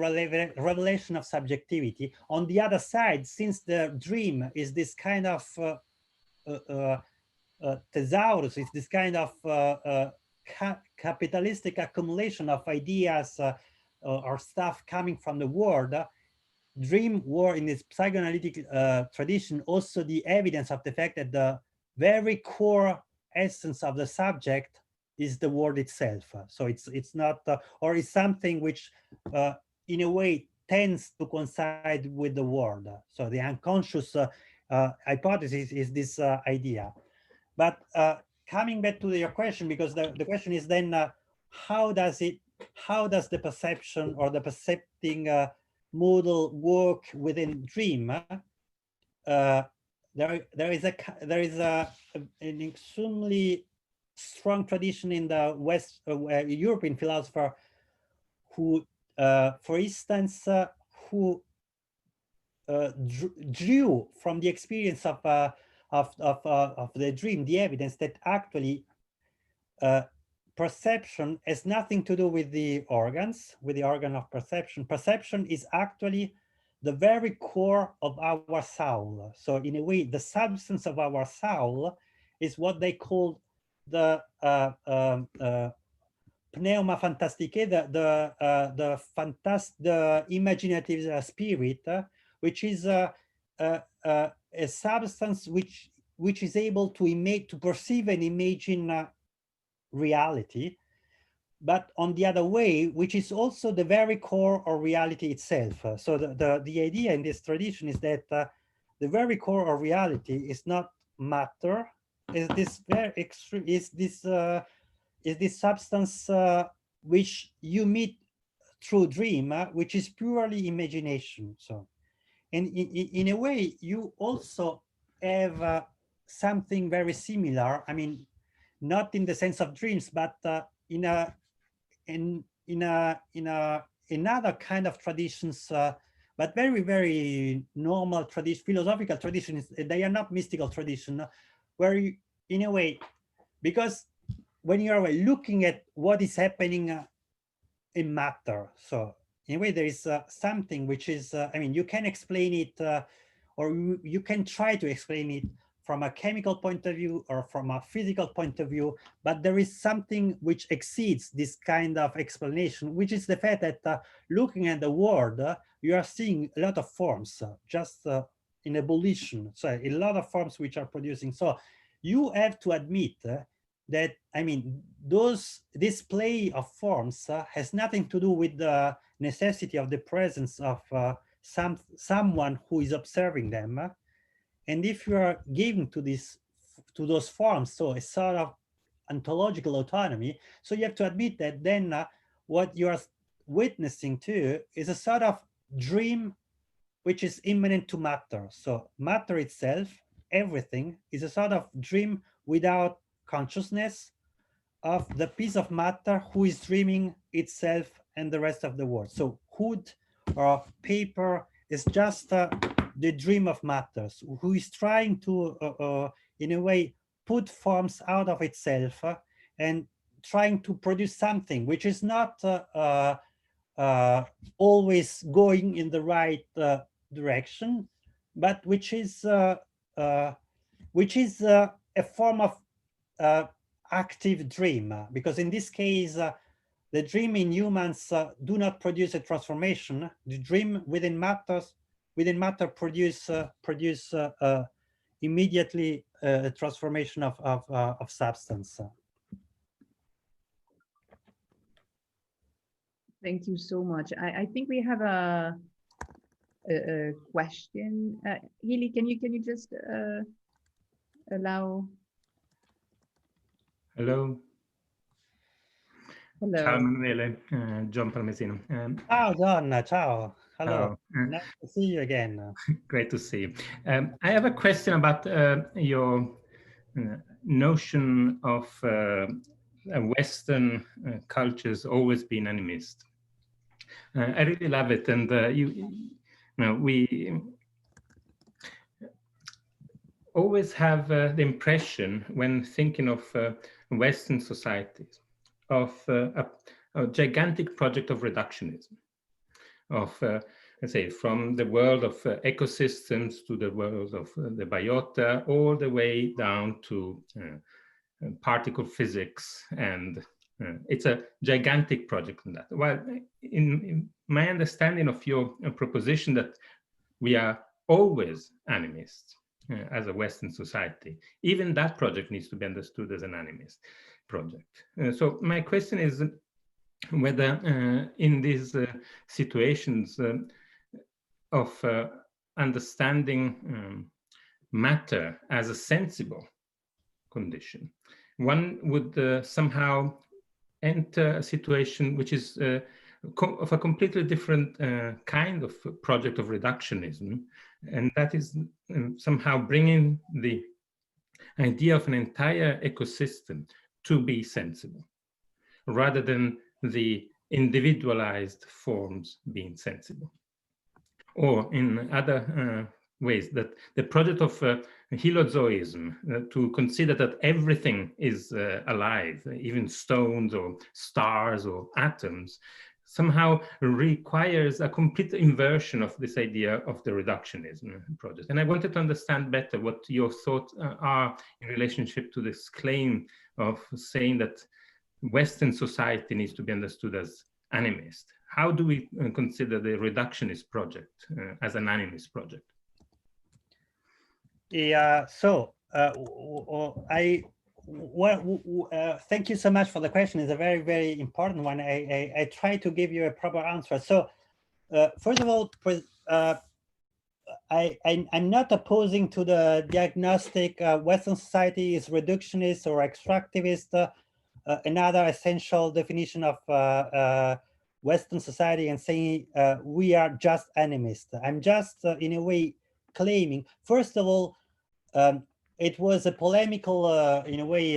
revelation of subjectivity. On the other side, since the dream is this kind of thesaurus, it's this kind of capitalistic accumulation of ideas or stuff coming from the world, dream were in its psychoanalytic tradition also the evidence of the fact that the very core essence of the subject is the world itself. So it's not, or it's something which in a way tends to coincide with the world. So the unconscious hypothesis is this idea. But coming back to your question, because the question is then how does the perception or the percepting model work within dream? There is an extremely strong tradition in the West, European philosopher who, for instance, who drew from the experience of the dream the evidence that actually perception has nothing to do with the organs, with the organ of perception. Perception is actually the very core of our soul. So in a way, the substance of our soul is what they call the pneuma fantasticae, the imaginative spirit, which is a substance which is able to perceive and imagine reality, but on the other way, which is also the very core of reality itself. So the idea in this tradition is that the very core of reality is not matter, is this substance which you meet through dream, which is purely imagination. So, and in a way, you also have something very similar. I mean, not in the sense of dreams, but in another kind of traditions, but very, very normal tradition, philosophical traditions. They are not mystical tradition, where you, in a way, because when you are looking at what is happening in matter, so in a way there is something which is, I mean, you can explain it, or you can try to explain it from a chemical point of view or from a physical point of view, but there is something which exceeds this kind of explanation, which is the fact that looking at the world, you are seeing a lot of forms just in evolution. So a lot of forms which are producing. So you have to admit that, I mean, this play of forms has nothing to do with the necessity of the presence of someone who is observing them. And if you are giving to those forms, so a sort of ontological autonomy, so you have to admit that then what you are witnessing to is a sort of dream which is immanent to matter. So matter itself, everything, is a sort of dream without consciousness of the piece of matter who is dreaming itself and the rest of the world. So wood or paper is just the dream of matters, who is trying to, in a way, put forms out of itself and trying to produce something which is not always going in the right direction, but which is a form of active dream, because in this case, the dream in humans do not produce a transformation. The dream within matter produce immediately a transformation of substance. Thank you so much. I think we have a question. Gili, can you just allow? Hello. Hello. Ciao Emanuele, John Parmesino. Ciao John, ciao. Hello. Ciao. Nice to see you again. Great to see you. I have a question about your notion of Western cultures always being animist. I really love it, and we always have the impression when thinking of Western societies of a gigantic project of reductionism, of let's say from the world of ecosystems to the world of the biota, all the way down to particle physics, and it's a gigantic project on that. Well, in my understanding of your proposition that we are always animists as a Western society, even that project needs to be understood as an animist project. So my question is whether in these situations of understanding matter as a sensible condition, one would somehow enter a situation which is of a completely different kind of project of reductionism, and that is somehow bringing the idea of an entire ecosystem to be sensible, rather than the individualized forms being sensible. Or in other ways, that the project of holozoism, to consider that everything is alive, even stones or stars or atoms, somehow requires a complete inversion of this idea of the reductionism project. And I wanted to understand better what your thoughts are in relationship to this claim of saying that Western society needs to be understood as animist. How do we consider the reductionist project as an animist project? Yeah, so thank you so much for the question. It's a very, very important one. I try to give you a proper answer. So first of all, I'm not opposing to the diagnostic Western society is reductionist or extractivist. Another essential definition of Western society, and saying we are just animist. I'm just in a way claiming, first of all, it was a polemical, in a way,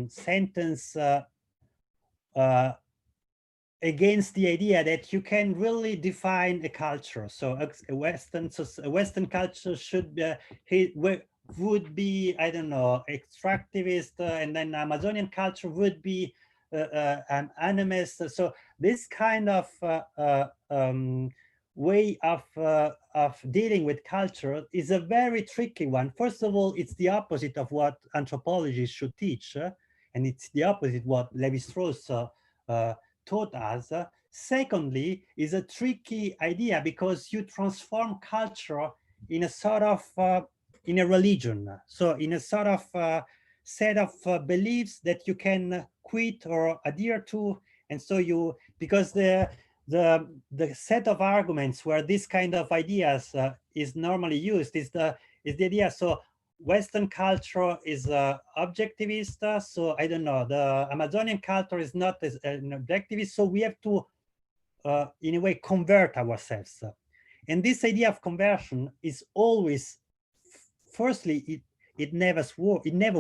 sentence against the idea that you can really define a culture. So a Western culture should be, would be, I don't know, extractivist, and then Amazonian culture would be an animist. So this kind of way of dealing with culture is a very tricky one. First of all, it's the opposite of what anthropologists should teach, and it's the opposite what Lévi-Strauss taught us. Secondly, is a tricky idea because you transform culture in a sort of in a religion, so in a sort of set of beliefs that you can quit or adhere to, and so you, because the set of arguments where this kind of ideas is normally used is the idea. So Western culture is objectivist, so I don't know, the Amazonian culture is not an objectivist, so we have to in a way convert ourselves. And this idea of conversion is always, firstly, it never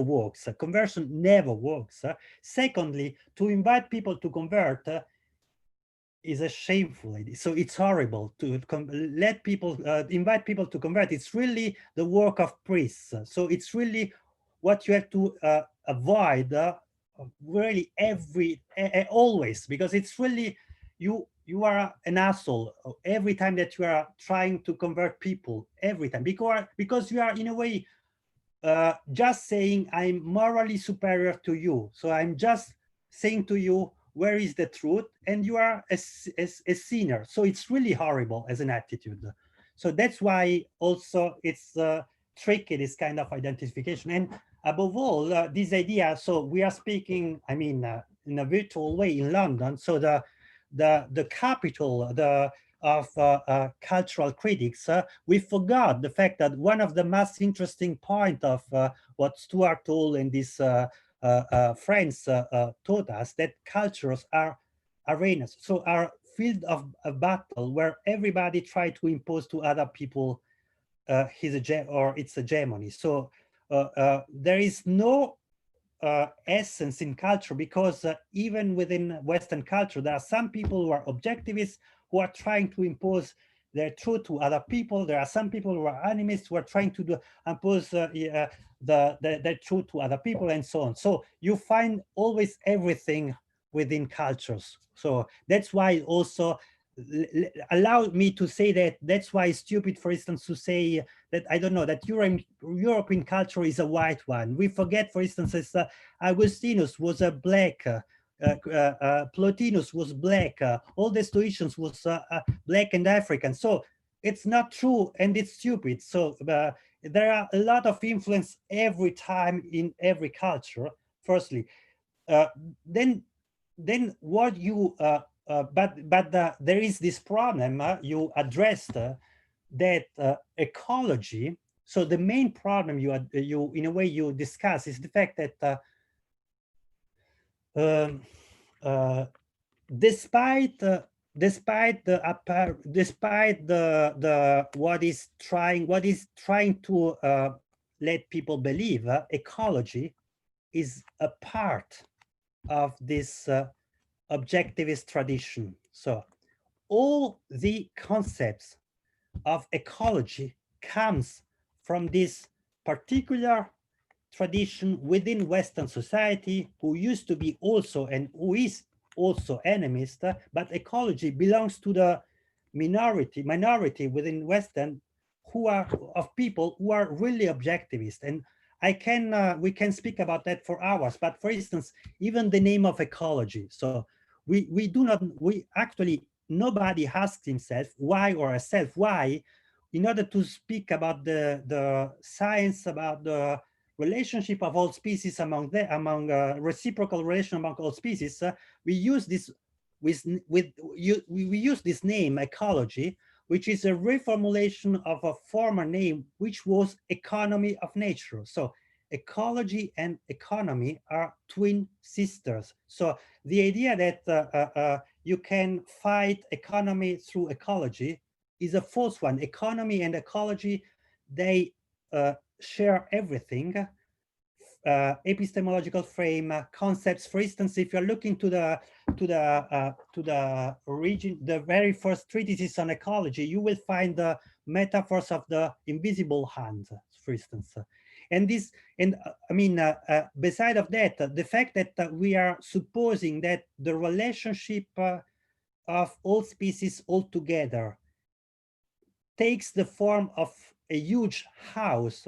works. Conversion never works. Secondly, to invite people to convert is a shameful idea. So it's horrible to let people, invite people to convert. It's really the work of priests. So it's really what you have to avoid really always, because it's really, you are an asshole every time that you are trying to convert people, every time, because you are in a way just saying I'm morally superior to you. So I'm just saying to you, where is the truth? And you are a sinner. So it's really horrible as an attitude. So that's why also it's tricky, this kind of identification. And above all, this idea, so we are speaking, I mean, in a virtual way in London. So the capital of cultural critics, we forgot the fact that one of the most interesting point of what Stuart Hall and this friends taught us, that cultures are arenas, so are field of battle where everybody tries to impose to other people its hegemony. So there is no essence in culture, because even within Western culture, there are some people who are objectivists, who are trying to impose their truth to other people. There are some people who are animists, who are trying to impose the truth to other people, and so on. So you find always everything within cultures. So that's why also allow me to say that that's why it's stupid, for instance, to say that, I don't know, that European culture is a white one. We forget, for instance, Augustinus was a black, Plotinus was black, all the Stoicians was black and African. So it's not true, and it's stupid. So there are a lot of influence every time in every culture, firstly. Then what you but there is this problem you addressed, that ecology. So the main problem you in a way you discuss is the fact that despite the what is trying to let people believe, ecology is a part of this objectivist tradition. So all the concepts of ecology comes from this particular tradition within Western society, who used to be also and who is also animist, but ecology belongs to the minority within Western who are of people who are really objectivist. And we can speak about that for hours, but for instance, even the name of ecology. So we actually, nobody asks himself why or herself why, in order to speak about the science about the relationship of all species among reciprocal relation among all species, we use this we use this name ecology, which is a reformulation of a former name, which was economy of nature. So ecology and economy are twin sisters. So the idea that you can fight economy through ecology is a false one. Economy and ecology, they share everything. Epistemological frame, concepts. For instance, if you're looking to the origin, the very first treatises on ecology, you will find the metaphors of the invisible hand, for instance. And this, and I mean, beside of that, the fact that we are supposing that the relationship of all species altogether takes the form of a huge house,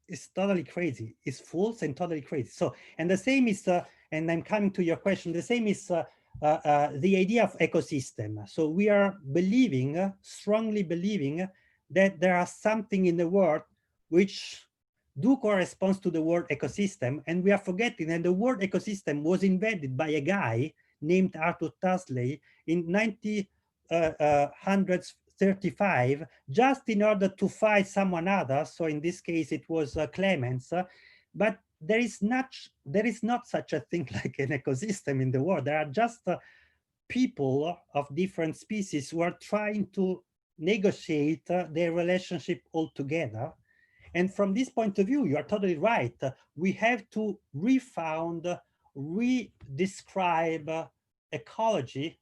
is totally crazy. It's false and totally crazy. So, and the same is, and I'm coming to your question, the same is the idea of ecosystem. So we are believing, strongly believing, that there are something in the world which do correspond to the word ecosystem, and we are forgetting that the word ecosystem was invented by a guy named Arthur Tasley in 1935, just in order to fight someone other. So in this case, it was Clemens. But there is not such a thing like an ecosystem in the world. There are just people of different species who are trying to negotiate their relationship all together. And from this point of view, you are totally right. We have to redescribe ecology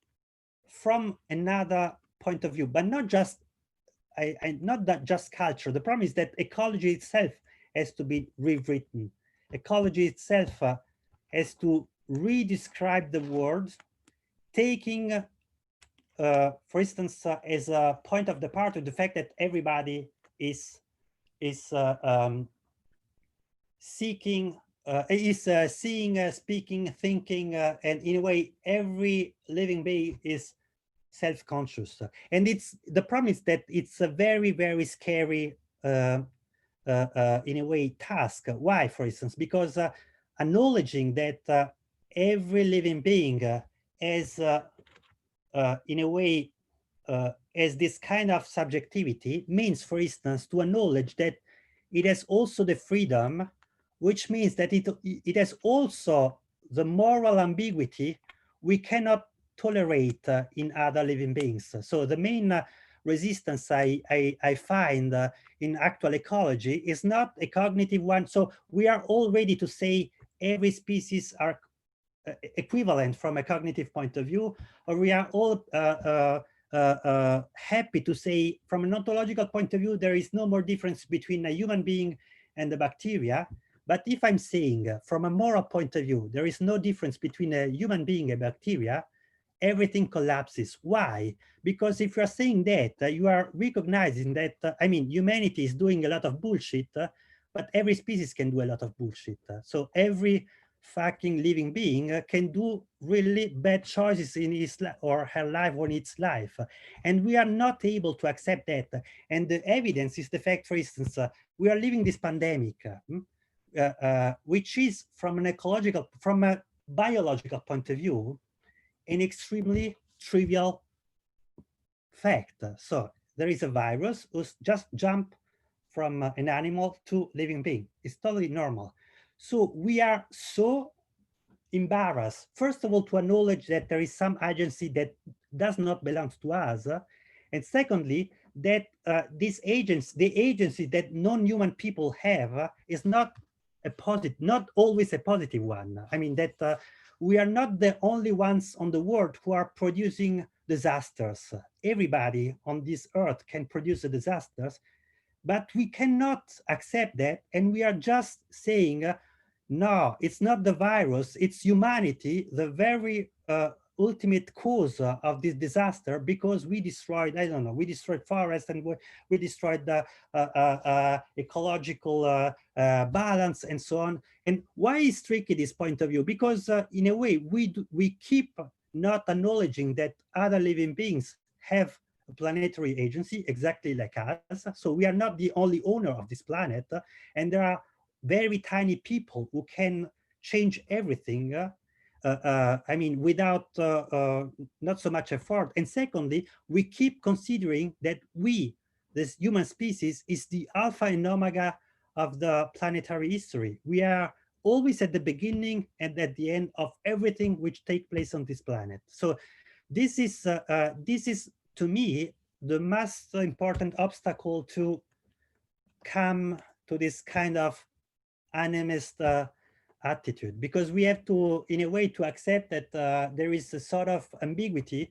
from another point of view, but not just not that just culture. The problem is that ecology itself has to be rewritten. Ecology itself has to redescribe the world, taking, for instance, as a point of departure, the fact that everybody is seeking, seeing, speaking, thinking, and in a way, every living being is self-conscious. And the problem is that it's a very, very scary, in a way, task. Why, for instance? Because acknowledging that every living being has, in a way, as this kind of subjectivity means, for instance, to acknowledge that it has also the freedom, which means that it has also the moral ambiguity we cannot tolerate in other living beings. So the main resistance I find in actual ecology is not a cognitive one. So we are all ready to say every species are equivalent from a cognitive point of view, or we are all happy to say from an ontological point of view, there is no more difference between a human being and the bacteria. But if I'm saying from a moral point of view, there is no difference between a human being and bacteria, everything collapses. Why? Because if you're saying that, you are recognizing that, I mean, humanity is doing a lot of bullshit, but every species can do a lot of bullshit. So every fucking living being can do really bad choices in his or her life or in its life. And we are not able to accept that. And the evidence is the fact, for instance, we are living this pandemic, which is from an ecological, from a biological point of view, an extremely trivial fact. So there is a virus who's just jumped from an animal to living being. It's totally normal. So we are so embarrassed, first of all, to acknowledge that there is some agency that does not belong to us. And secondly, that this agency, the agency that non-human people have is not a positive, not always a positive one. I mean that we are not the only ones on the world who are producing disasters. Everybody on this earth can produce disasters, but we cannot accept that, and we are just saying, no, it's not the virus, it's humanity, the very ultimate cause of this disaster, because we destroyed, I don't know, we destroyed forests, and we destroyed the ecological balance and so on. And why is tricky this point of view? Because in a way, we keep not acknowledging that other living beings have a planetary agency exactly like us. So we are not the only owner of this planet, and there are very tiny people who can change everything. I mean, without not so much effort. And secondly, we keep considering that we, this human species, is the alpha and omega of the planetary history. We are always at the beginning and at the end of everything which takes place on this planet. So this is to me the most important obstacle to come to this kind of animist attitude, because we have to, in a way, to accept that there is a sort of ambiguity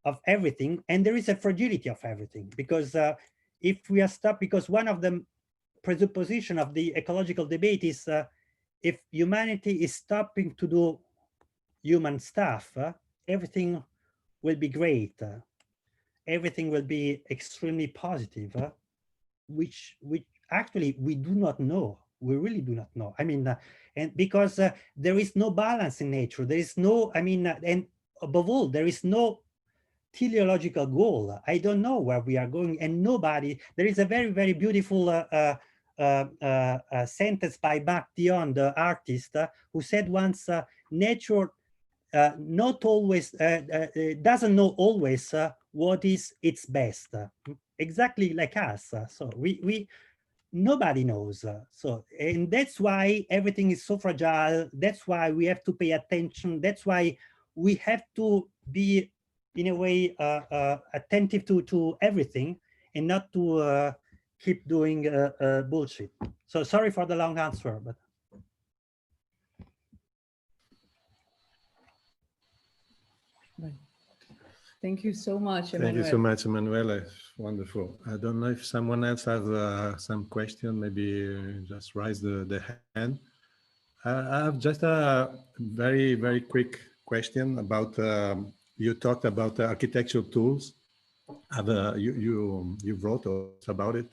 of everything, and there is a fragility of everything. Because if we are stuck, because one of the presupposition of the ecological debate is if humanity is stopping to do human stuff, everything will be great. Everything will be extremely positive, which actually we do not know. We really do not know. I mean, and because there is no balance in nature, there is no, I mean, and above all, there is no teleological goal. I don't know where we are going, and nobody, there is a very, very beautiful sentence by Mark Dion, the artist, who said once, nature not always, doesn't know always what is its best. Exactly like us. So nobody knows. So, and that's why everything is so fragile. That's why we have to pay attention. That's why we have to be, in a way, attentive to everything, and not to keep doing bullshit. So sorry for the long answer, but. Thank you so much, Emanuele. Thank you so much, Emanuele. Wonderful. I don't know if someone else has some question, maybe just raise the hand. I have just a very, very quick question about, you talked about architectural tools. You wrote about it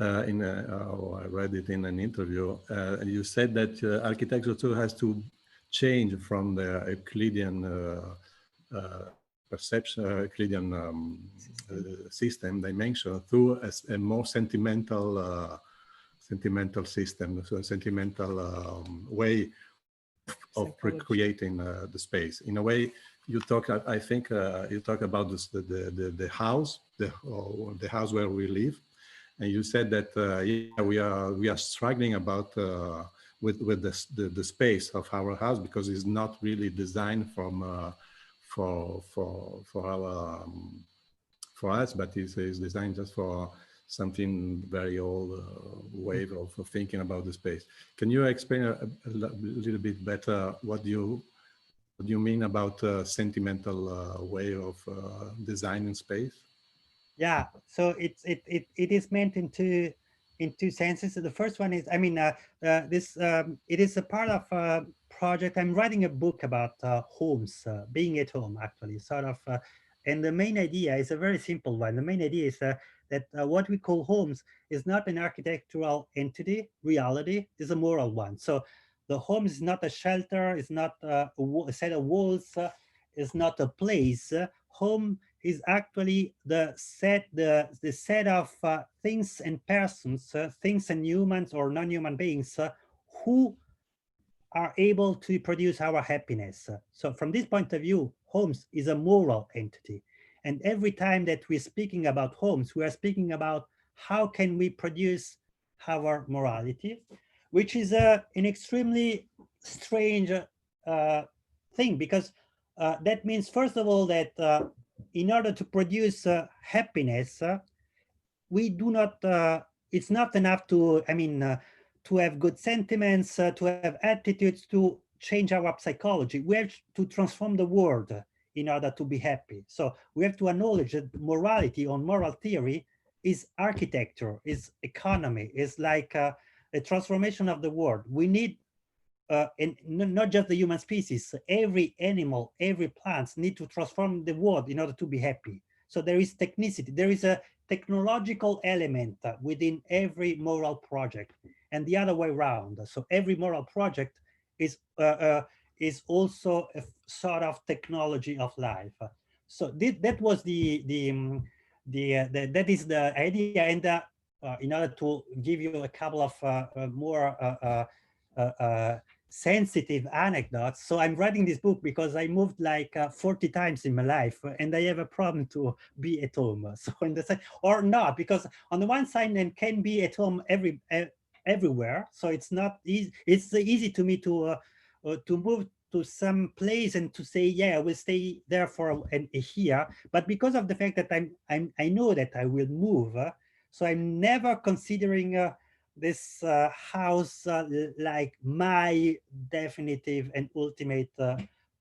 I read it in an interview. You said that architectural tool has to change from the Euclidean perception, Euclidean system dimension to a more sentimental system, so a sentimental way of recreating the space. In a way, you talk. I think you talk about this, the house, the house where we live, and you said that yeah, we are struggling about with the space of our house, because it's not really designed from for us, but it's designed just for something very old way of thinking about the space. Can you explain a little bit better what do you mean about sentimental way of designing space? Yeah, so it is meant in two senses. So the first one is, I mean, it is a part of a project. I'm writing a book about homes, being at home, actually, sort of. And the main idea is a very simple one. The main idea is that what we call homes is not an architectural entity. Reality is a moral one. So the home is not a shelter. It's not a set of walls. It's not a place. Home is actually the set of things and persons, things and humans or non-human beings who are able to produce our happiness. So from this point of view, homes is a moral entity. And every time that we're speaking about homes, we are speaking about how can we produce our morality, which is an extremely strange thing, because that means, first of all, that in order to produce happiness, we do not, it's not enough to, I mean, to have good sentiments, to have attitudes, to change our psychology. We have to transform the world in order to be happy. So we have to acknowledge that morality, on moral theory, is architecture, is economy, is like a transformation of the world. We need, and not just the human species, every animal, every plant need to transform the world in order to be happy. So there is technicity, there is a technological element within every moral project, and the other way around. So every moral project is also a sort of technology of life. So that was that is the idea. And in order to give you a couple of more sensitive anecdotes. So I'm writing this book because I moved like 40 times in my life, and I have a problem to be at home. So in the or not, because on the one side I can be at home everywhere. So it's not easy. It's easy to me to move to some place and to say, yeah, I will stay there for a year. But because of the fact that I know that I will move, so I'm never considering this house like my definitive and ultimate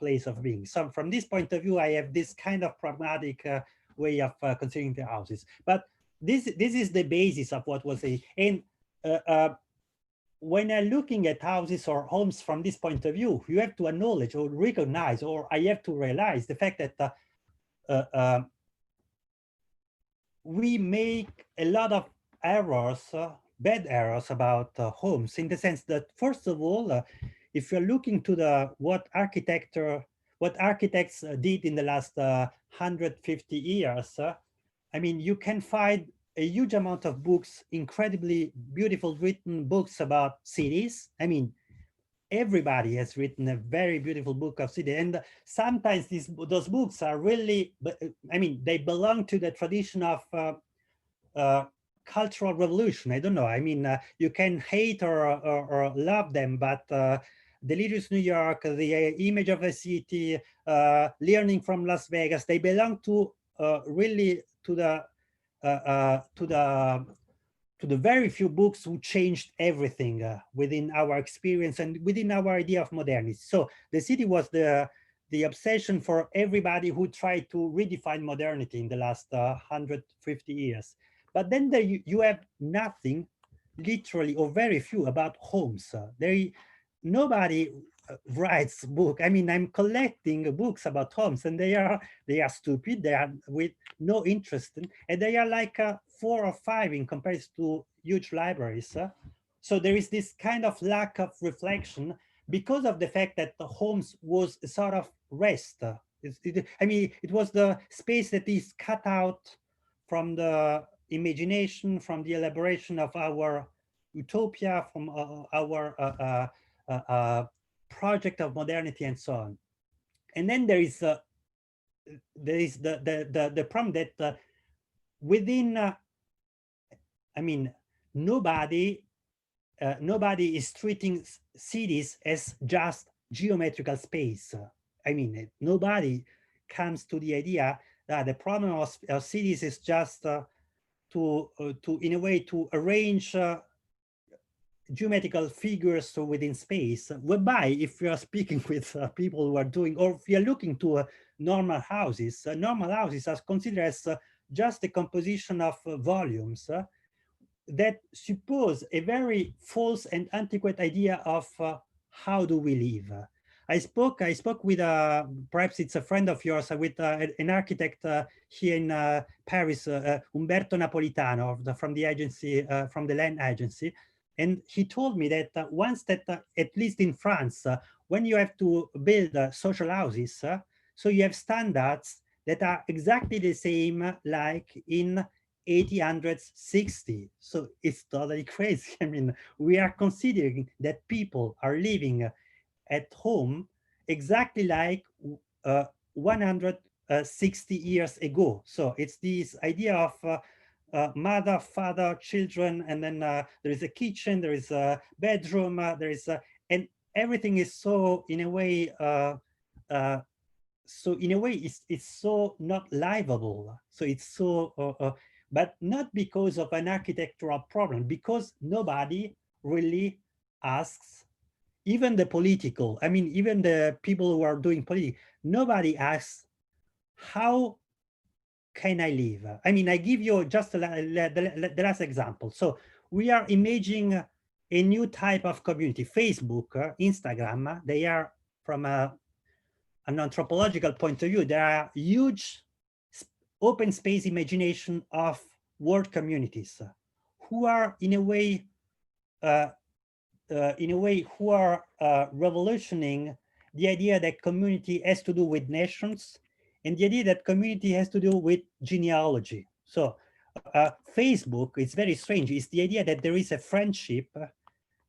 place of being. So from this point of view, I have this kind of pragmatic way of considering the houses. But this is the basis of what was a, and when I'm looking at houses or homes from this point of view, you have to acknowledge or recognize, or I have to realize the fact that we make a lot of errors, bad errors about homes, in the sense that, first of all, if you're looking to what architects did in the last 150 years, I mean, you can find a huge amount of books, incredibly beautiful written books about cities. I mean, everybody has written a very beautiful book of city, and sometimes those books are really, I mean, they belong to the tradition of cultural revolution. I don't know. I mean, you can hate or love them, but Delirious New York, the Image of a City, Learning from Las Vegas, they belong to really to the very few books who changed everything within our experience and within our idea of modernity. So the city was the obsession for everybody who tried to redefine modernity in the last 150 years. But then there you have nothing, literally, or very few about homes. Nobody writes book. I mean, I'm collecting books about homes, and they are stupid. They are with no interest, and they are like 4 or 5 in comparison to huge libraries. So there is this kind of lack of reflection because of the fact that the homes was a sort of rest. I mean, it was the space that is cut out from the imagination, from the elaboration of our utopia, from our project of modernity, and so on. And then there is the problem that within, I mean, nobody is treating cities as just geometrical space. I mean, nobody comes to the idea that the problem of cities is just to in a way to arrange geometrical figures within space, whereby if you are speaking with people who are doing, or if you're looking to normal houses are considered as just a composition of volumes that suppose a very false and antiquated idea of how do we live. I spoke with perhaps it's a friend of yours, with an architect here in Paris, Umberto Napolitano, from the agency, from the land agency. And he told me that once that, at least in France, when you have to build social houses, so you have standards that are exactly the same like in 1860. So it's totally crazy. I mean, we are considering that people are living at home exactly like 160 years ago. So it's this idea of mother, father, children, and then there is a kitchen, there is a bedroom, there is and everything is so in a way it's so not livable. So it's so but not because of an architectural problem, because nobody really asks, even the political, I mean, even the people who are doing politics, nobody asks how can I live? I mean, I give you just the last example. So we are imagining a new type of community. Facebook, Instagram, they are from an anthropological point of view, there are huge open space imagination of world communities who are in a way who are revolutioning the idea that community has to do with nations and the idea that community has to do with genealogy. So Facebook, it's very strange. It's the idea that there is a friendship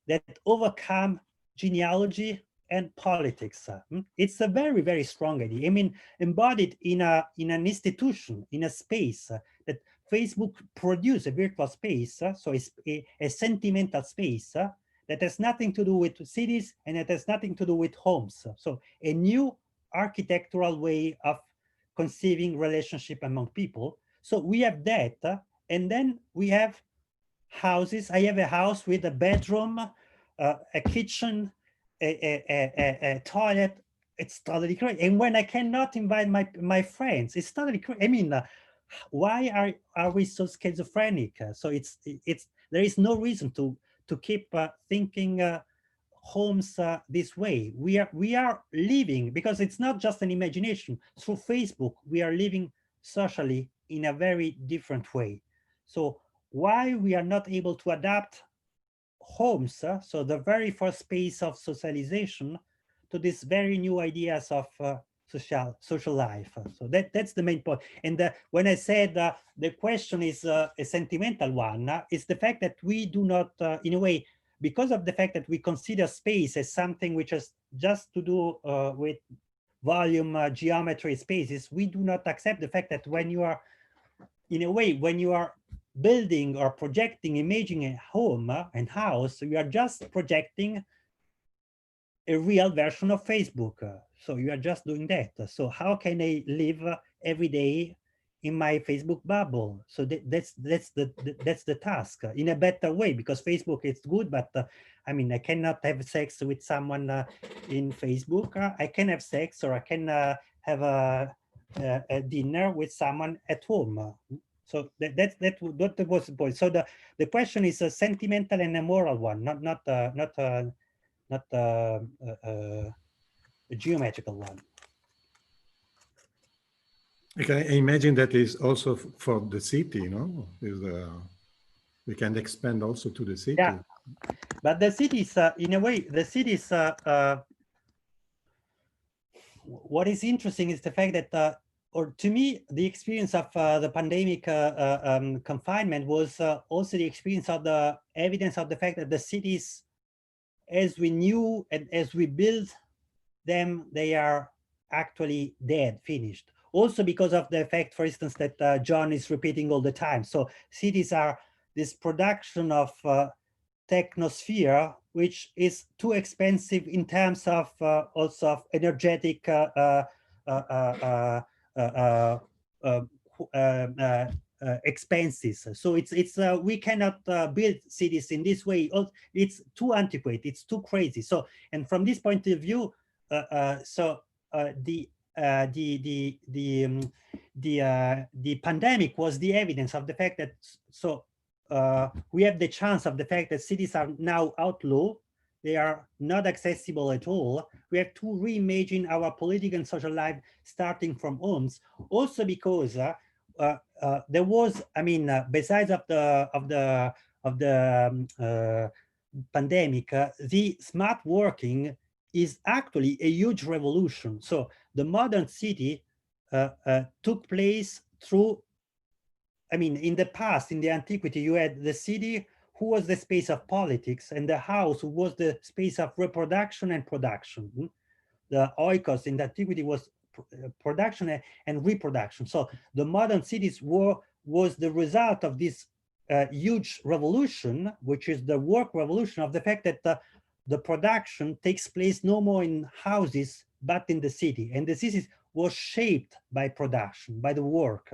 that overcome genealogy and politics. It's a very, very strong idea. I mean, embodied in an institution, in a space that Facebook produce a virtual space. So it's a sentimental space that has nothing to do with cities and it has nothing to do with homes. So a new architectural way of conceiving relationship among people. So we have that, and then we have houses. I have a house with a bedroom, a kitchen, a toilet. It's totally crazy. And when I cannot invite my friends, it's totally crazy. I mean, why are we so schizophrenic? So there is no reason to keep thinking homes this way. We are living, because it's not just an imagination. Through Facebook, we are living socially in a very different way. So why we are not able to adapt homes, so the very first space of socialization, to these very new ideas of social life. So that's the main point. And when I said the question is a sentimental one, is the fact that we do not, in a way, because of the fact that we consider space as something which has just to do with volume, geometry, spaces, we do not accept the fact that when you are, in a way, when you are building or projecting, imagining a home and house, you are just projecting a real version of Facebook. So you are just doing that. So how can I live every day in my Facebook bubble? So that's the task in a better way, because Facebook is good, but I mean, I cannot have sex with someone in Facebook. I can have sex, or I can have a dinner with someone at home. So that was the point. So the question is a sentimental and a moral one, not a geometrical one. I can imagine that is also for the city, no? We can expand also to the city. Yeah, but the cities, in a way, the cities. What is interesting is the fact that, or to me, the experience of the pandemic confinement was also the experience of the evidence of the fact that the cities, as we knew and as we build them, they are actually dead, finished. Also because of the fact, for instance, that John is repeating all the time. So cities are this production of technosphere, which is too expensive in terms of also of energetic expenses. So we cannot build cities in this way. It's too antiquated, it's too crazy. So, and from this point of view, the pandemic was the evidence of the fact that we have the chance of the fact that cities are now outlaw. They are not accessible at all. We have to reimagine our political and social life starting from homes. Also because there was, I mean, besides of the pandemic, the smart working is actually a huge revolution. So the modern city took place through, I mean, in the past, in the antiquity, you had the city who was the space of politics, and the house who was the space of reproduction and production. The oikos in the antiquity was production and reproduction. So the modern cities was the result of this huge revolution, which is the work revolution, of the fact that the production takes place no more in houses, but in the city. And the cities was shaped by production, by the work.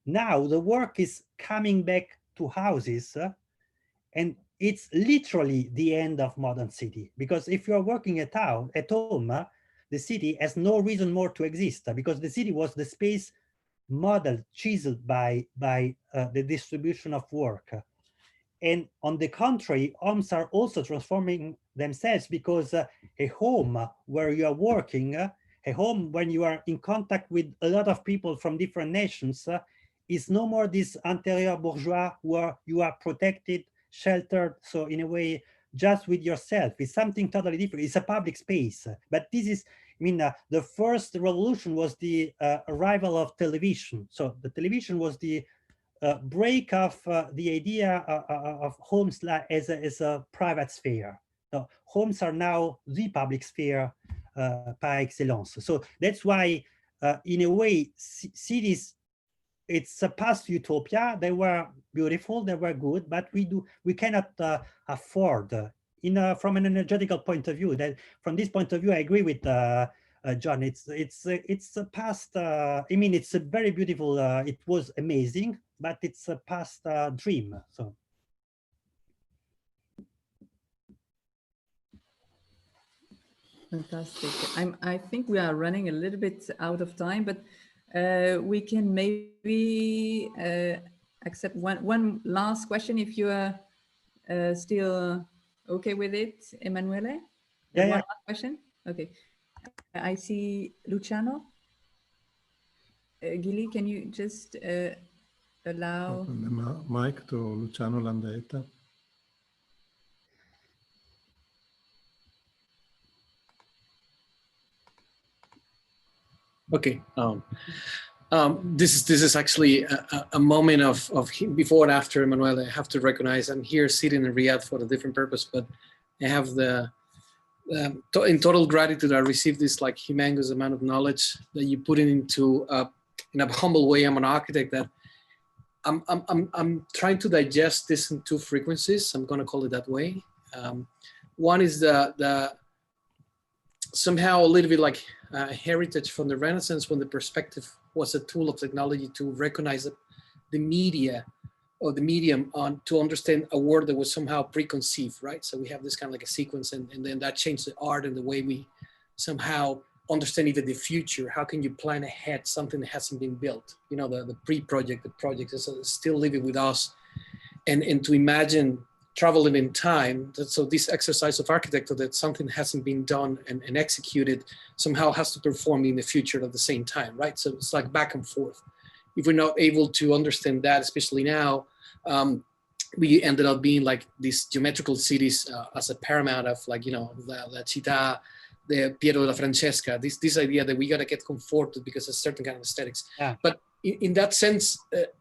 Now the work is coming back to houses, and it's literally the end of modern city. Because if you're working at home, the city has no reason more to exist, because the city was the space model chiseled by the distribution of work. And on the contrary, homes are also transforming themselves, because a home where you are working, a home when you are in contact with a lot of people from different nations, is no more this interior bourgeois where you are protected, sheltered, so in a way, just with yourself. It's something totally different. It's a public space. But this is, I mean, the first revolution was the arrival of television. So the television was the break of the idea of homes as a private sphere. No, homes are now the public sphere par excellence. So that's why, in a way, cities, it's a past utopia. They were beautiful, they were good, but we cannot afford, from an energetical point of view. That from this point of view, I agree with John. It's a past. I mean, it's a very beautiful. It was amazing, but it's a past dream. So. Fantastic. I think we are running a little bit out of time, but we can maybe accept one last question if you are still okay with it, Emanuele? Yeah, one last question? Okay. I see Luciano. Gili, can you just allow... Open the mic to Luciano Landetta. Okay. This is actually a moment of before and after Emanuele. I have to recognize I'm here sitting in Riyadh for a different purpose, but I have the in total gratitude. I received this like humongous amount of knowledge that you put into in a humble way. I'm an architect that I'm trying to digest this in two frequencies. I'm going to call it that way. One is the somehow a little bit like heritage from the Renaissance, when the perspective was a tool of technology to recognize the media or the medium on to understand a world that was somehow preconceived, right? So we have this kind of like a sequence, and then that changed the art and the way we somehow understand even the future. How can you plan ahead something that hasn't been built? You know, the pre-project, the project is still living with us, and to imagine traveling in time. So this exercise of architecture, that something hasn't been done and executed somehow has to perform in the future at the same time, right? So it's like back and forth. If we're not able to understand that, especially now, we ended up being like these geometrical cities as a paramount of, like, you know, La Città, the Piero della Francesca, this idea that we got to get comforted because of certain kind of aesthetics. Yeah. But in that sense,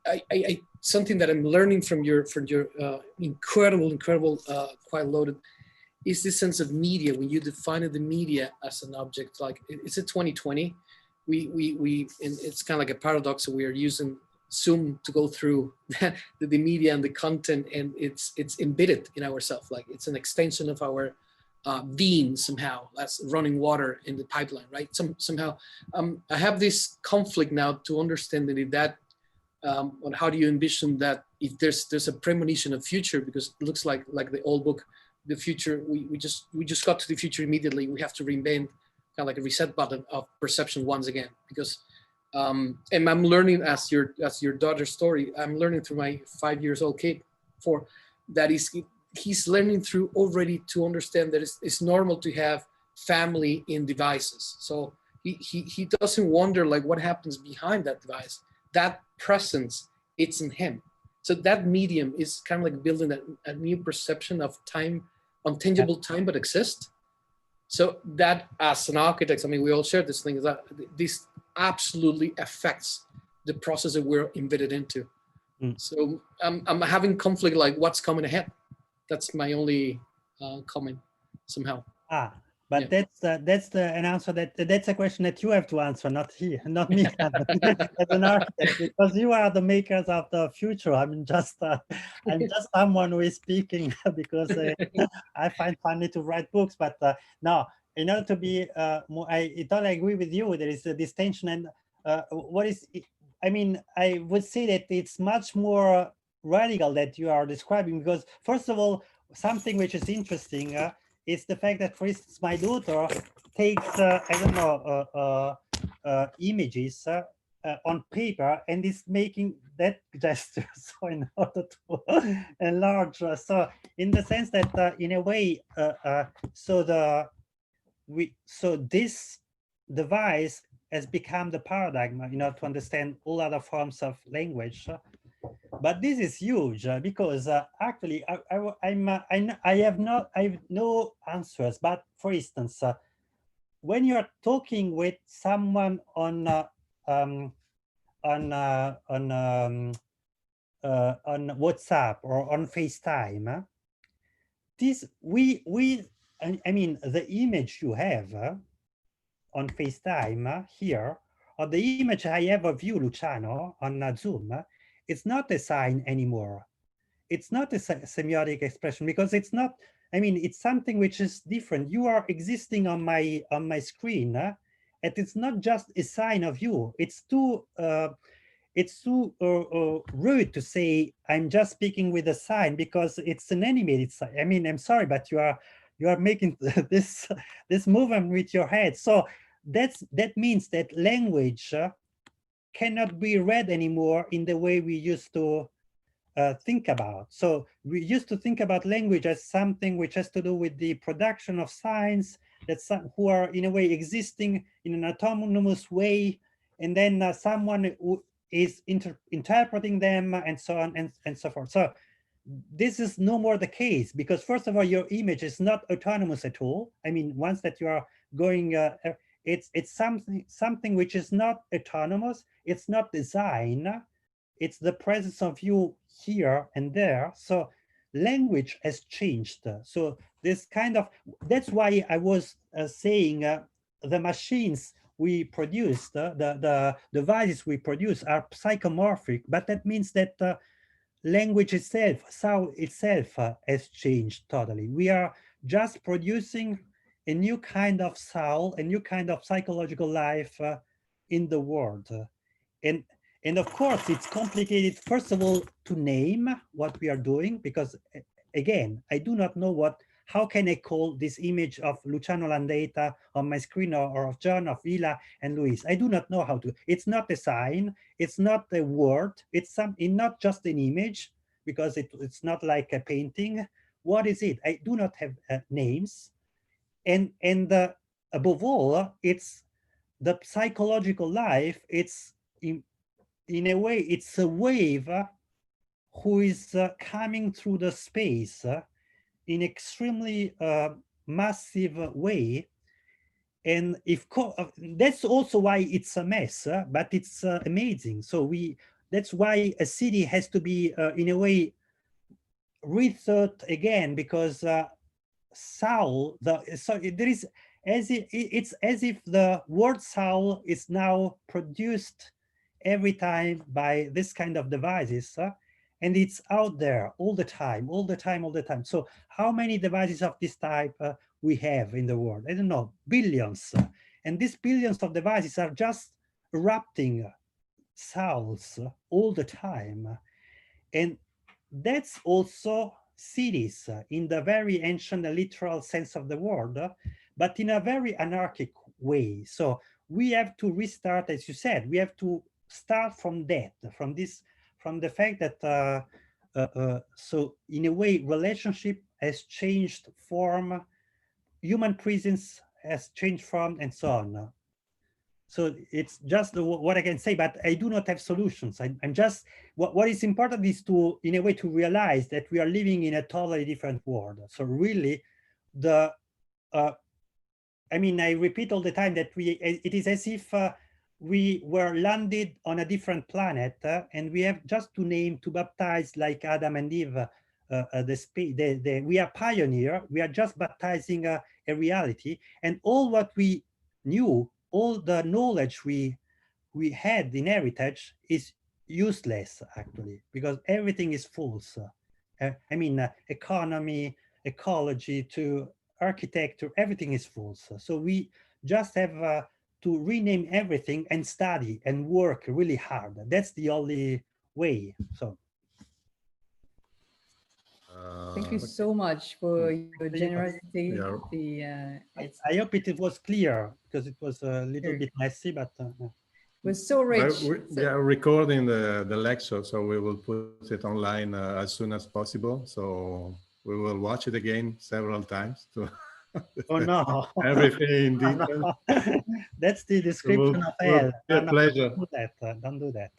I something that I'm learning from your incredible, quite loaded, is this sense of media. When you define the media as an object, like it's a 2020, and it's kind of like a paradox. We are using Zoom to go through the media and the content, and it's embedded in ourselves. Like it's an extension of our being somehow. That's running water in the pipeline, right? Somehow, I have this conflict now to understand that on how do you envision that if there's a premonition of future, because it looks like the old book, the future, we just got to the future immediately. We have to reinvent, kind of like a reset button of perception once again, because and I'm learning as your daughter's story. I'm learning through my 5-year-old kid that he's learning through already to understand that it's normal to have family in devices. So he doesn't wonder like what happens behind that device. That presence, it's in him. So that medium is kind of like building a new perception of time, untangible time, but exist. So that, as an architect, I mean, we all share this thing, is that this absolutely affects the process that we're embedded into. So I'm having conflict, like what's coming ahead. That's my only comment somehow. But yeah. that's an answer that's a question that you have to answer, not me, as an architect, because you are the makers of the future. I'm just someone who is speaking because I find funny to write books, but no, in order to be more, I totally agree with you. There is a distinction, and I mean, I would say that it's much more radical that you are describing, because first of all, something which is interesting is the fact that, for instance, my daughter takes I don't know images on paper, and is making that gesture so in order to enlarge. So in the sense that in a way, so this device has become the paradigm, to understand all other forms of language. But this is huge because actually I have no answers. But for instance, when you're talking with someone on WhatsApp or on FaceTime, I mean, the image you have on FaceTime here, or the image I have of you, Luciano, on Zoom, it's not a sign anymore. It's not a semiotic expression because it's not. I mean, it's something which is different. You are existing on my screen, and it's not just a sign of you. It's too rude to say I'm just speaking with a sign because it's an animated sign. I mean, I'm sorry, but you are making this movement with your head. So that means that language cannot be read anymore in the way we used to think about. So we used to think about language as something which has to do with the production of signs who are in a way existing in an autonomous way, and then someone who is interpreting them, and so on and so forth. So this is no more the case, because first of all, your image is not autonomous at all. I mean, once that you are going, it's something which is not autonomous. It's not design. It's the presence of you here and there. So language has changed. So this kind of, that's why I was saying the machines we produced, the devices we produce are psychomorphic, but that means that language itself, sound itself has changed totally. We are just producing a new kind of soul, a new kind of psychological life in the world. And of course, it's complicated, first of all, to name what we are doing, because again, I do not know how can I call this image of Luciano Landeta on my screen, or of John, of Ila and Louise. I do not know how to. It's not a sign, it's not a word, it's not just an image, because it's not like a painting. What is it? I do not have names. And above all, it's the psychological life. It's in a way, it's a wave who is coming through the space in extremely massive way. And that's also why it's a mess, but it's amazing. So that's why a city has to be in a way rethought again, because soul, it's as if the word soul is now produced every time by this kind of devices, and it's out there all the time. So how many devices of this type we have in the world? I don't know, billions. And these billions of devices are just erupting souls all the time. And that's also cities in the very ancient and literal sense of the word, but in a very anarchic way. So we have to restart, as you said, we have to start from that, from the fact that so in a way relationship has changed form, human presence has changed form, and so on. So it's just what I can say, but I do not have solutions. I'm just, what is important is to, in a way, to realize that we are living in a totally different world. So really, I mean, I repeat all the time that it is as if we were landed on a different planet, and we have just to baptize, like Adam and Eve, we are pioneer. We are just baptizing a reality, and all what we knew, all the knowledge we had in heritage is useless, actually, because everything is false. I mean, economy, ecology, to architecture, everything is false. So we just have to rename everything and study and work really hard. That's the only way. So thank you so much for your generosity. I hope it was clear, because it was a little bit messy, but was so rich. We are recording the lecture, so we will put it online as soon as possible. So we will watch it again several times to Oh no! everything in detail. No. That's the description of hell. A pleasure. Don't do that. Don't do that.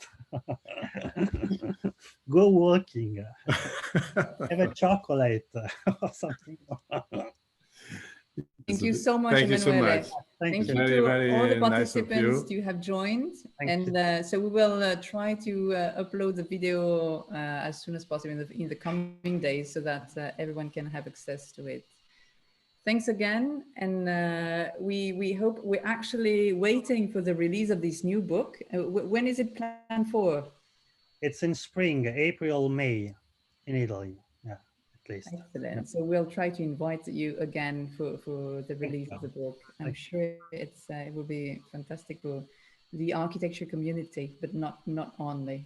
Go walking. Have a chocolate or something. Thank you so much, Thank you so Emanuele. much. Thank you Very, to very all the nice of participants you. who have joined. Thank And so we will try to upload the video as soon as possible in the coming days so that everyone can have access to it. Thanks again. And we hope we're actually waiting for the release of this new book. When is it planned for? It's in spring, April, May in Italy. Yeah, at least. Excellent. Yeah. So we'll try to invite you again for the release of the book. I'm sure it will be fantastic for the architecture community, but not only.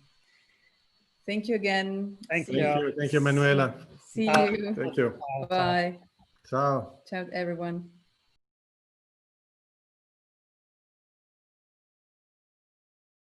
Thank you again. Thank Thank you. Thank you, Emanuele. See you. Thank you. Bye. Ciao. Ciao, everyone.